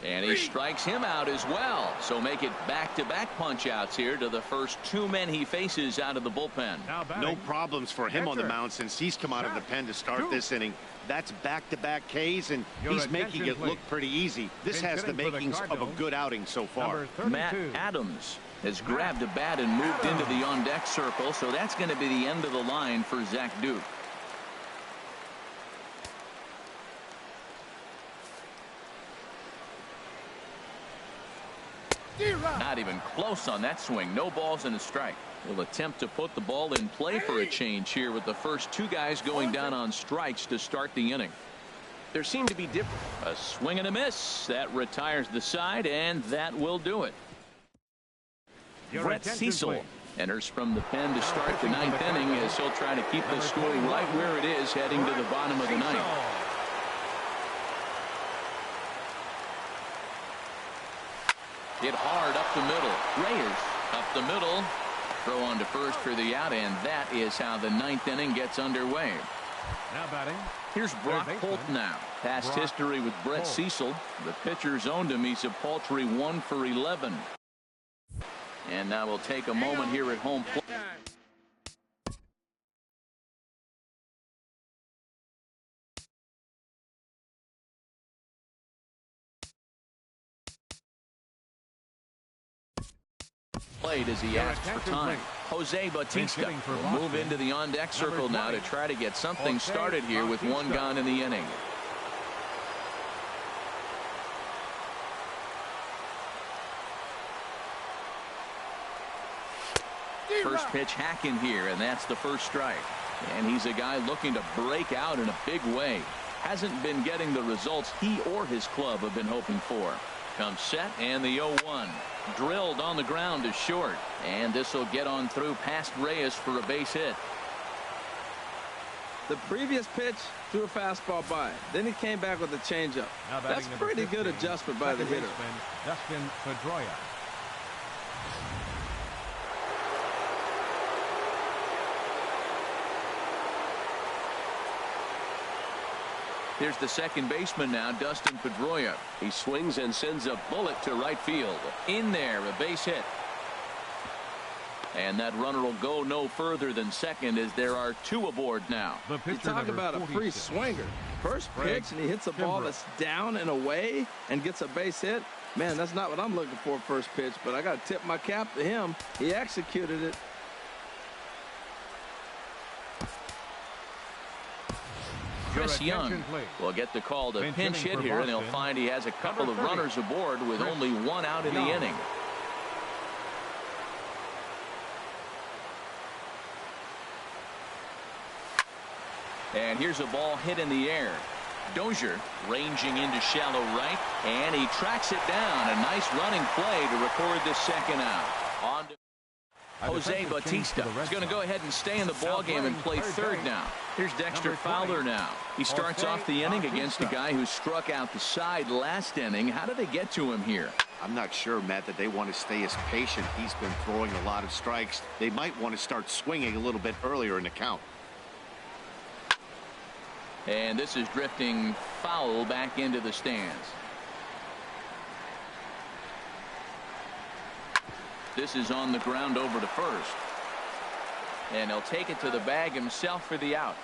And he strikes him out as well. So make it back-to-back punch-outs here to the first 2 men he faces out of the bullpen. No problems for him on the mound since he's come out of the pen to start this inning. That's back-to-back Ks, and he's making it look pretty easy. This has the makings of a good outing so far. Matt Adams has grabbed a bat and moved into the on-deck circle, so that's going to be the end of the line for Zach Duke. Not even close on that swing. No balls and a strike. Will attempt to put the ball in play for a change here with the first 2 guys going down on strikes to start the inning. There seem to be different. A swing and a miss. That retires the side, and that will do it. Brett Cecil enters from the pen to start the 9th inning as he'll try to keep the score right where it is heading to the bottom of the 9th. Hit hard up the middle. Reyes up the middle. Throw on to first for the out, and that is how the 9th inning gets underway. Now batting. Here's Brock Holt now. Past history with Brett Cecil. The pitcher's owned him. He's a paltry 1 for 11. And now we'll take a moment here at home plate. As he asks for time. Jose Bautista will move into the on-deck circle now to try to get something started here with 1 gone in the inning. First pitch hacking here, and that's the first strike. And he's a guy looking to break out in a big way. Hasn't been getting the results he or his club have been hoping for. Comes set, and the 0-1. Drilled on the ground to short. And this will get on through past Reyes for a base hit. The previous pitch threw a fastball by. Then he came back with a changeup. That's pretty good adjustment by the hitter. Dustin Pedroia. Here's the second baseman now, Dustin Pedroia. He swings and sends a bullet to right field. In there, a base hit. And that runner will go no further than second as there are two aboard now. You talk about a free swinger. First pitch, and he hits a ball that's down and away and gets a base hit. Man, that's not what I'm looking for first pitch, but I got to tip my cap to him. He executed it. Chris Young will get the call to pinch hit here, and he'll find he has a couple of runners aboard with only one out in the inning. And here's a ball hit in the air. Dozier ranging into shallow right, and he tracks it down. A nice running play to record the second out. On to Jose Bautista. He's going to go ahead and stay in the ball game and play third now. Here's Dexter Fowler now. He starts off the inning against a guy who struck out the side last inning. How did they get to him here? I'm not sure, Matt, that they want to stay as patient. He's been throwing a lot of strikes. They might want to start swinging a little bit earlier in the count. And this is drifting foul back into the stands. This is on the ground over to first. And he'll take it to the bag himself for the out.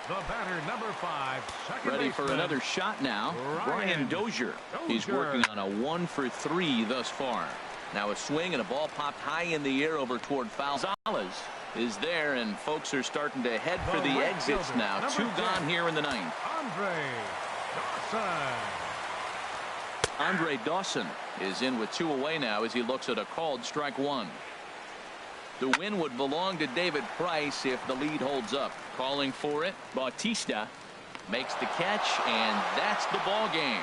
The batter, number 5, ready for another shot now. Brian Dozier. He's working on a 1 for 3 thus far. Now a swing and a ball popped high in the air over toward foul. Gonzalez is there, and folks are starting to head for the exits now. 2 gone here in the ninth. Andre Dawson is in with 2 away now as he looks at a called strike 1. The win would belong to David Price if the lead holds up. Calling for it, Bautista makes the catch, and that's the ball game.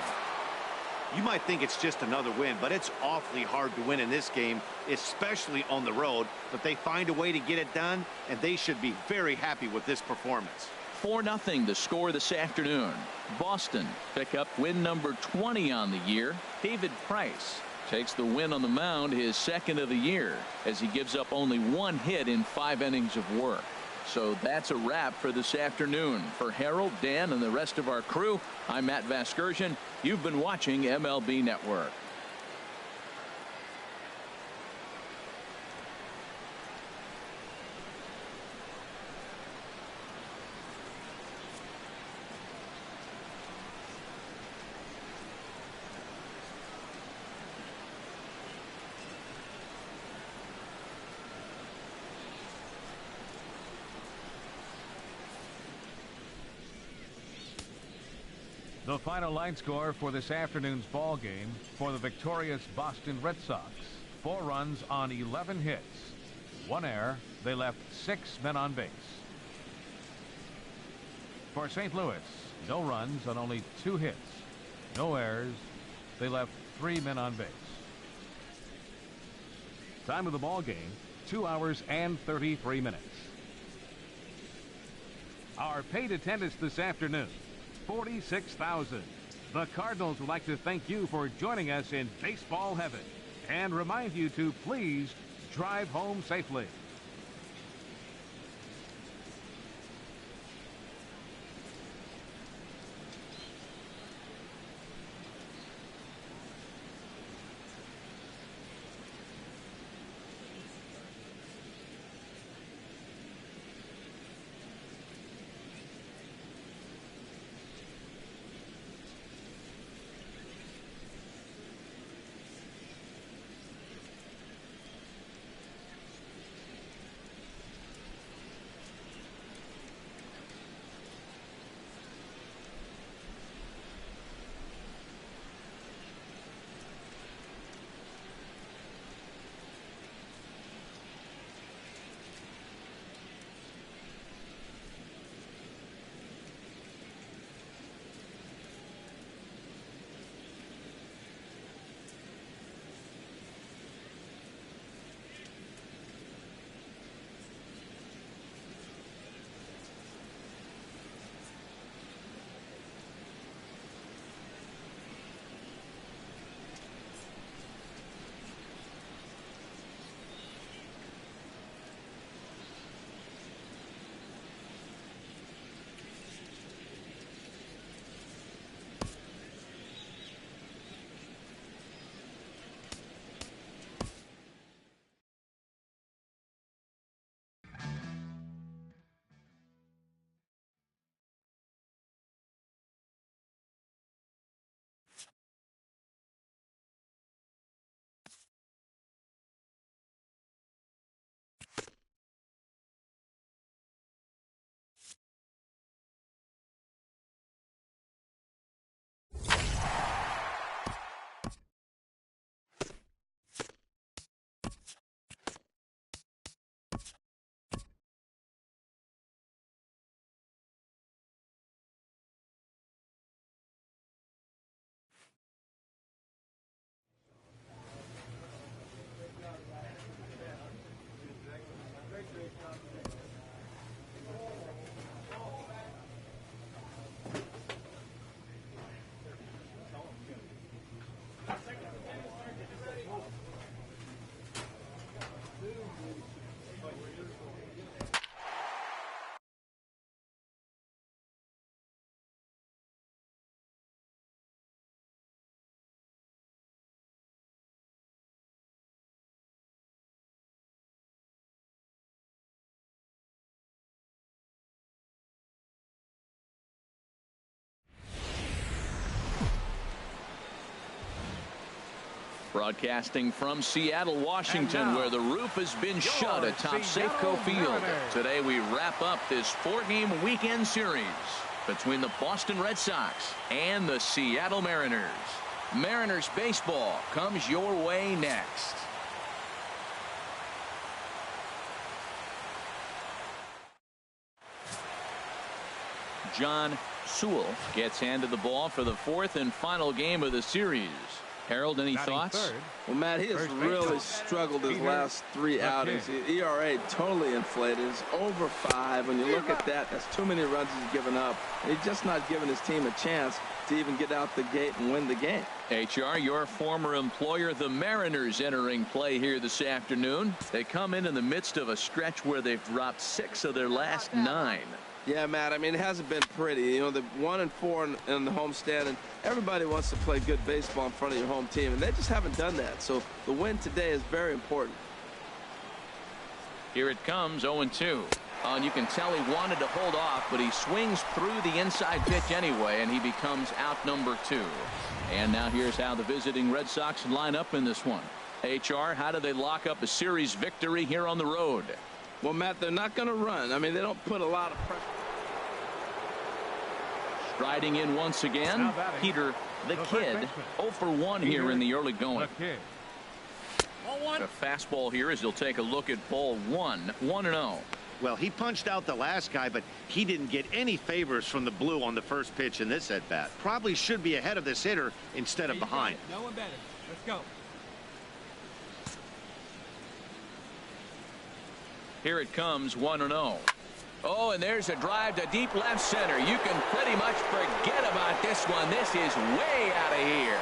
You might think it's just another win, but it's awfully hard to win in this game, especially on the road. But they find a way to get it done, and they should be very happy with this performance. 4-0 the score this afternoon. Boston pick up win number 20 on the year. David Price takes the win on the mound, his second of the year, as he gives up only 1 hit in 5 innings of work. So that's a wrap for this afternoon. For Harold, Dan, and the rest of our crew, I'm Matt Vasgersian. You've been watching MLB Network. The final line score for this afternoon's ball game for the victorious Boston Red Sox. 4 runs on 11 hits. 1 error. They left 6 men on base. For St. Louis, no runs on only 2 hits. No errors. They left 3 men on base. Time of the ball game, 2 hours and 33 minutes. Our paid attendance this afternoon, 46,000. The Cardinals would like to thank you for joining us in baseball heaven and remind you to please drive home safely. Broadcasting from Seattle, Washington, where the roof has been shut atop Safeco Field. Today we wrap up this 4-game weekend series between the Boston Red Sox and the Seattle Mariners. Mariners baseball comes your way next. John Sewell gets handed the ball for the 4th and final game of the series. Harold, any thoughts? Well, Matt, he has really struggled his last 3 outings. The ERA totally inflated. It's over 5. When you look at that, that's too many runs he's given up. He's just not giving his team a chance to even get out the gate and win the game. HR, your former employer, the Mariners, entering play here this afternoon. They come in the midst of a stretch where they've dropped 6 of their last 9. Yeah, Matt, I mean, it hasn't been pretty. You know, the 1-4 in the homestand, and everybody wants to play good baseball in front of your home team, and they just haven't done that. So the win today is very important. Here it comes, 0-2. And you can tell he wanted to hold off, but he swings through the inside pitch anyway, and he becomes out number 2. And now here's how the visiting Red Sox line up in this one. HR, how do they lock up a series victory here on the road? Well, Matt, they're not going to run. I mean, they don't put a lot of pressure. Striding in once again, Peter the Kid, 0 for 1 here in the early going. A fastball here as he'll take a look at ball 1, 1-0. Well, he punched out the last guy, but he didn't get any favors from the blue on the first pitch in this at bat. Probably should be ahead of this hitter instead of behind. No one better. Let's go. Here it comes, 1-0. Oh, and there's a drive to deep left center. You can pretty much forget about this one. This is way out of here.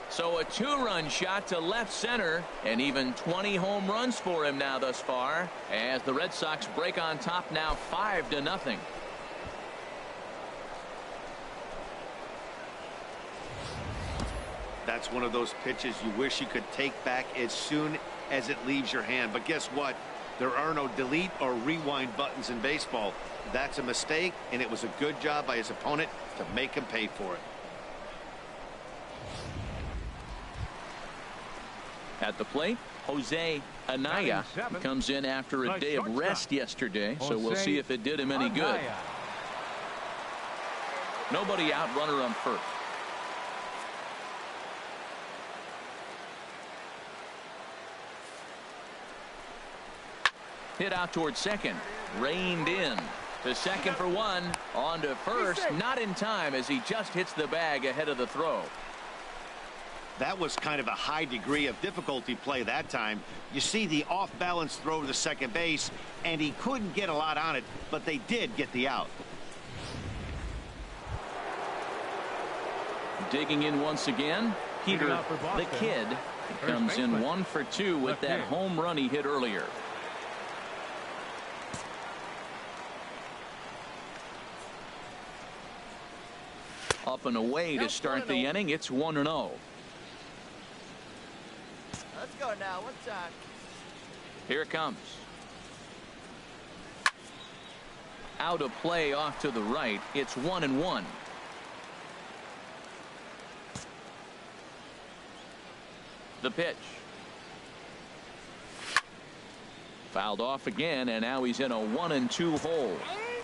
So a 2-run shot to left center, and even 20 home runs for him now thus far, as the Red Sox break on top now 5-0. That's one of those pitches you wish you could take back as soon as it leaves your hand. But guess what? There are no delete or rewind buttons in baseball. That's a mistake, and it was a good job by his opponent to make him pay for it. At the plate, Jose Anaya comes in after a day of rest yesterday, so we'll see if it did him any good. Nobody out, runner on first. Hit out towards second, reined in to second for 1, on to first, not in time as he just hits the bag ahead of the throw. That was kind of a high degree of difficulty play that time. You see the off-balance throw to second base, and he couldn't get a lot on it, but they did get the out. Digging in once again, Peter the Kid comes in 1 for 2 with that home run he hit earlier. Up and away to start the inning. It's 1-0. Let's go now. What's that? Here it comes. Out of play off to the right. It's 1-1. The pitch. Fouled off again, and now he's in a 1-2 hole. Hey,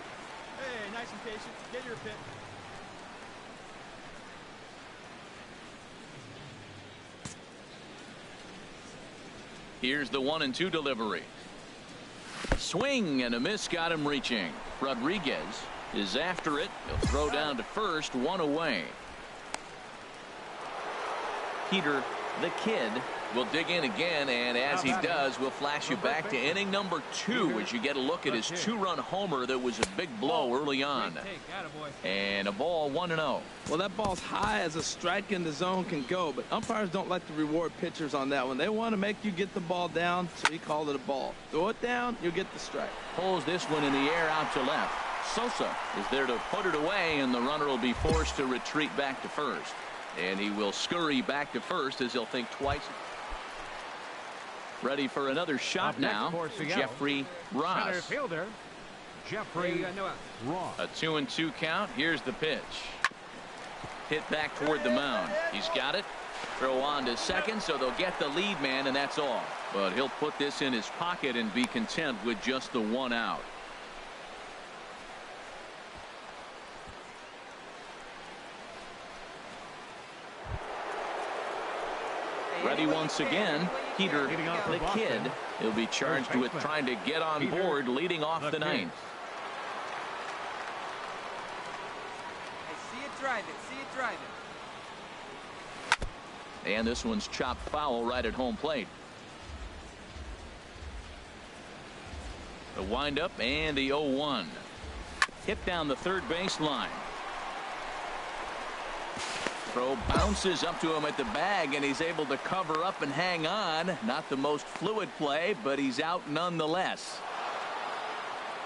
nice and patient. Get your pitch. Here's the 1-2 delivery. Swing and a miss, got him reaching. Rodriguez is after it. He'll throw down to first, 1 away. Peter the Kid will dig in again, and as he does, we'll flash you back to inning number 2 as you get a look at his 2-run homer that was a big blow early on. And a ball, 1-0. Well, that ball's high as a strike in the zone can go, but umpires don't like to reward pitchers on that one. They want to make you get the ball down, so he called it a ball. Throw it down, you'll get the strike. Pulls this one in the air out to left. Sosa is there to put it away, and the runner will be forced to retreat back to first. And he will scurry back to first as he'll think twice. Ready for another shot now, Jeffrey Ross. Center fielder, Jeffrey Ross. A 2-2 count. Here's the pitch. Hit back toward the mound. He's got it. Throw on to second, so they'll get the lead man, and that's all. But he'll put this in his pocket and be content with just the 1 out. Ready once again, Peter the Kid. He'll be charged with trying to get on board leading off the ninth. See it driving. See it driving. And this one's chopped foul right at home plate. The windup and the 0-1. Hit down the third baseline. Throw bounces up to him at the bag, and he's able to cover up and hang on. Not the most fluid play, but he's out nonetheless.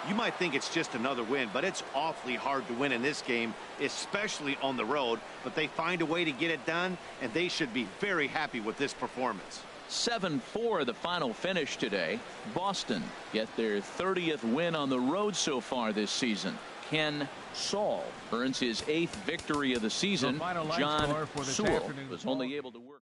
You might think it's just another win, but it's awfully hard to win in this game, especially on the road. But they find a way to get it done, and they should be very happy with this performance. 7-4 the final finish today. Boston get their 30th win on the road so far this season. Ken Saul earns his 8th victory of the season. John Sewell was only able to work.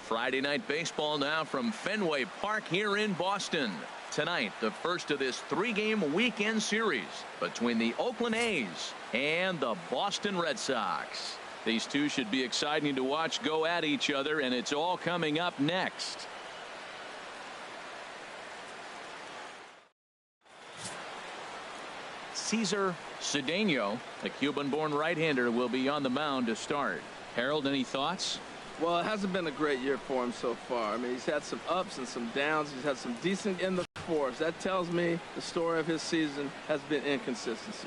Friday night baseball now from Fenway Park here in Boston. Tonight, the first of this 3-game weekend series between the Oakland A's and the Boston Red Sox. These two should be exciting to watch go at each other, and it's all coming up next. Cesar Cedeno, the Cuban-born right-hander, will be on the mound to start. Harold, any thoughts? Well, it hasn't been a great year for him so far. I mean, he's had some ups and some downs. He's had some decent in the fours. That tells me the story of his season has been inconsistency.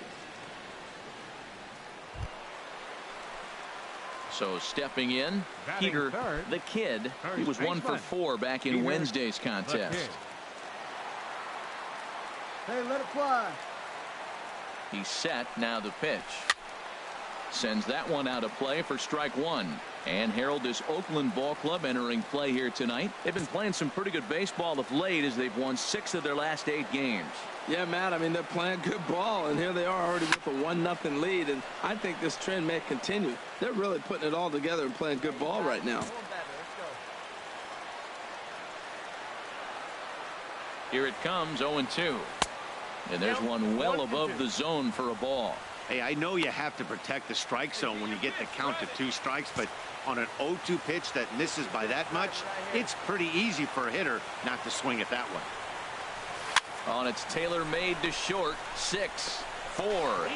So stepping in, Peter the Kid. He was 1 for 4 back in Wednesday's contest. Hey, let it fly. He's set. Now the pitch. Sends that one out of play for strike one. And Harold, this Oakland ball club entering play here tonight. They've been playing some pretty good baseball of late as they've won 6 of their last 8 games. Yeah, Matt, I mean, they're playing good ball, and here they are already with a 1-0 lead, and I think this trend may continue. They're really putting it all together and playing good ball right now. Here it comes, 0-2. And there's one well above the zone for a ball. Hey, I know you have to protect the strike zone when you get the count to 2 strikes, but on an 0-2 pitch that misses by that much, it's pretty easy for a hitter not to swing it that way. On its tailor-made to short, 6, 4.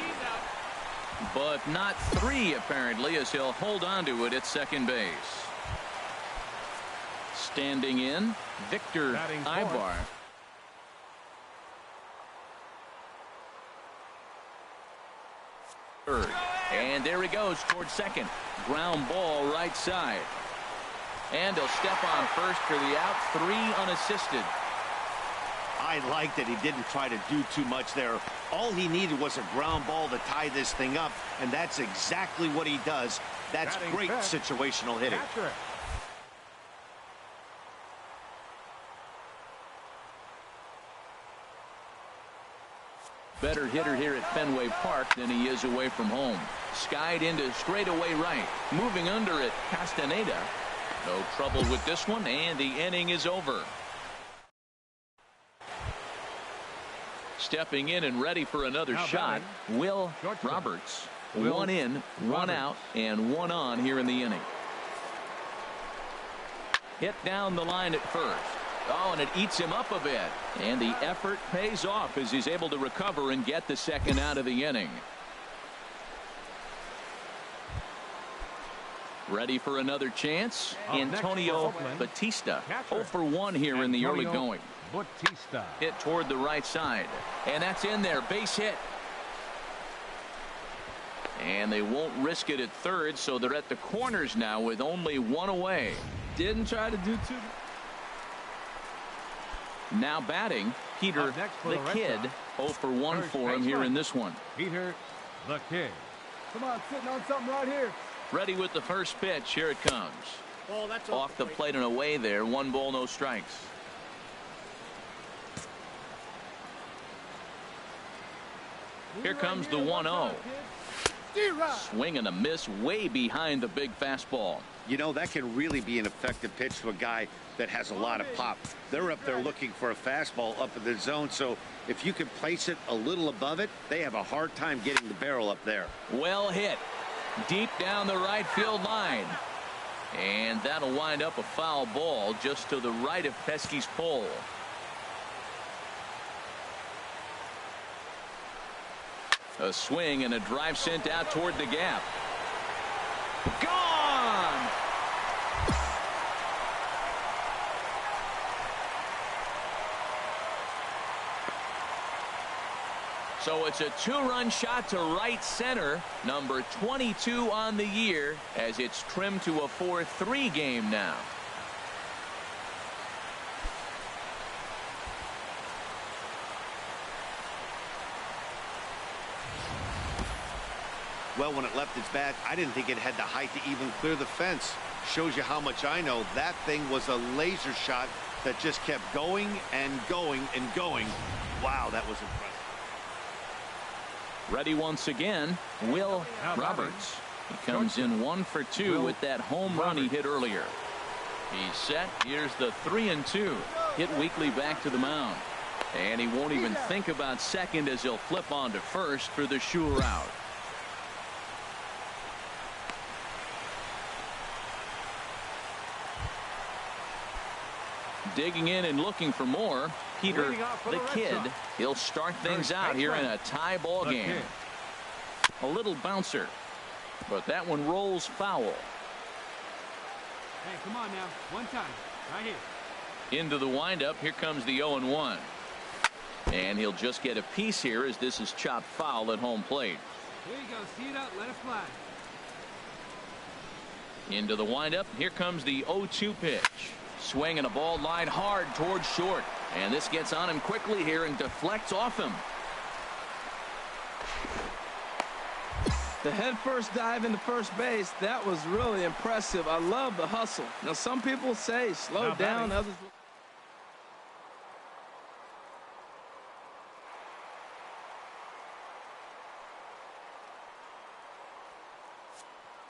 But not 3, apparently, as he'll hold on to it at second base. Standing in, Victor Ibar. And there he goes towards second. Ground ball right side. And he'll step on first for the out. 3 unassisted. I like that he didn't try to do too much there. All he needed was a ground ball to tie this thing up, and that's exactly what he does. That's great situational hitting. Better hitter here at Fenway Park than he is away from home. Skied into straightaway right. Moving under it, Castaneda. No trouble with this one, and the inning is over. Stepping in and ready for another shot, Will Roberts. 1 in, 1 out, and 1 on here in the inning. Hit down the line at first. Oh, and it eats him up a bit. And the effort pays off as he's able to recover and get the second out of the inning. Ready for another chance? Antonio Batista. 0 for 1 here in the early going. Batista. Hit toward the right side. And that's in there. Base hit. And they won't risk it at third, so they're at the corners now with only 1 away. Didn't try to do too. Now batting, Peter the Kid. 0 for 1 for him here in this one. Peter the Kid. Come on, sitting on something right here. Ready with the first pitch. Here it comes. Oh, that's off the plate and away there. 1 ball, no strikes. Here comes the 1-0. Swing and a miss way behind the big fastball. You know, that can really be an effective pitch to a guy that has a lot of pop. They're up there looking for a fastball up in the zone, so if you can place it a little above it, they have a hard time getting the barrel up there. Well hit. Deep down the right field line. And that'll wind up a foul ball just to the right of Pesky's pole. A swing and a drive sent out toward the gap. Gone! So it's a 2-run shot to right center, number 22 on the year, as it's trimmed to a 4-3 game now. Well, when it left its bat, I didn't think it had the height to even clear the fence. Shows you how much I know. That thing was a laser shot that just kept going and going and going. Wow, that was impressive. Ready once again, Will Roberts. He comes in 1 for 2 with that home run he hit earlier. He's set. Here's the 3-2. Hit weakly back to the mound. And he won't even think about second as he'll flip on to first for the sure out. Digging in and looking for more, Peter the Kid. He'll start things out here in a tie ball game. A little bouncer, but that one rolls foul. Hey, come on now. One time. Right here. Into the windup. Here comes the 0-1. And he'll just get a piece here as this is chopped foul at home plate. Here you go. See it up. Let it fly. Into the windup. Here comes the 0-2 pitch. Swinging a ball line hard towards short. And this gets on him quickly here and deflects off him. The head first dive into first base, that was really impressive. I love the hustle. Now, some people say slow down. Others.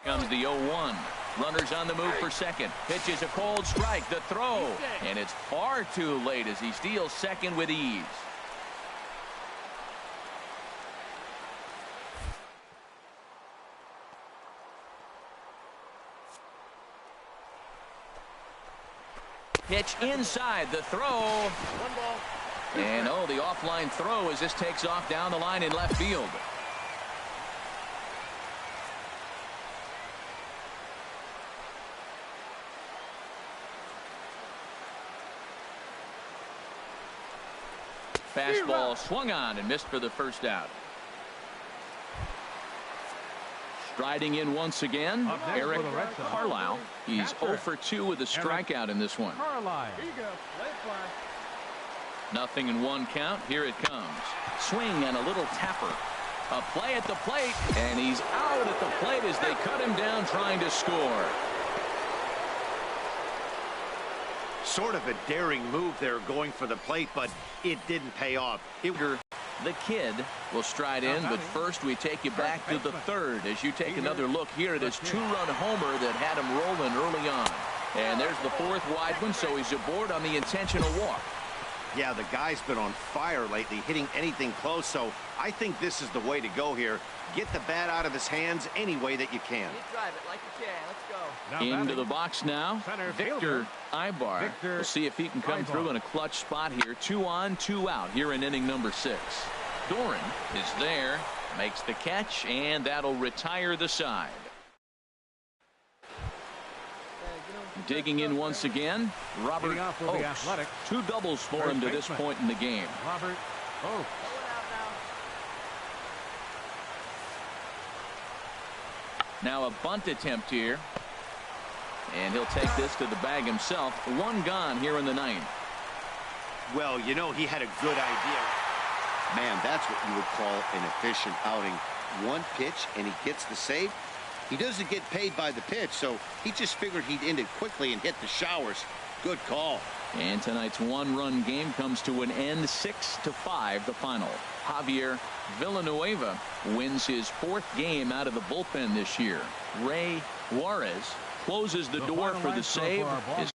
Comes the 0-1. Runners on the move for second. Pitches a cold strike. The throw. And it's far too late as he steals second with ease. Pitch inside. The throw. One ball. And the offline throw as this takes off down the line in left field. Fastball swung on and missed for the first out. Striding in once again, Eric Carlisle. He's 0 for 2 with a strikeout in this one. Carlisle. Here you go. Let it fly. Nothing in one count. Here it comes. Swing and a little tapper. A play at the plate, and he's out at the plate as they cut him down trying to score. Sort of a daring move there going for the plate, but it didn't pay off. The kid will stride in, but first we take you back to the third as you take another look here at his two-run homer that had him rolling early on. And there's the fourth wide one, so he's aboard on the intentional walk. Yeah, the guy's been on fire lately, hitting anything close, so I think this is the way to go here. Get the bat out of his hands any way that you can. You drive it like you can. Let's go. Into the box now, Victor Ibar. We'll see if he can come through in a clutch spot here. 2 on, 2 out here in inning number 6. Doran is there, makes the catch, and that'll retire the side. Digging in once again, Robert Oakes. 2 doubles for him to this point in the game. Robert Oakes. Now a bunt attempt here. And he'll take this to the bag himself. 1 gone here in the 9th. Well, you know, he had a good idea. Man, that's what you would call an efficient outing. 1 pitch, and he gets the save. He doesn't get paid by the pitch, so he just figured he'd end it quickly and hit the showers. Good call. And tonight's 1-run game comes to an end, 6-5 the final. Javier Villanueva wins his 4th game out of the bullpen this year. Ray Juarez closes the door for the save. His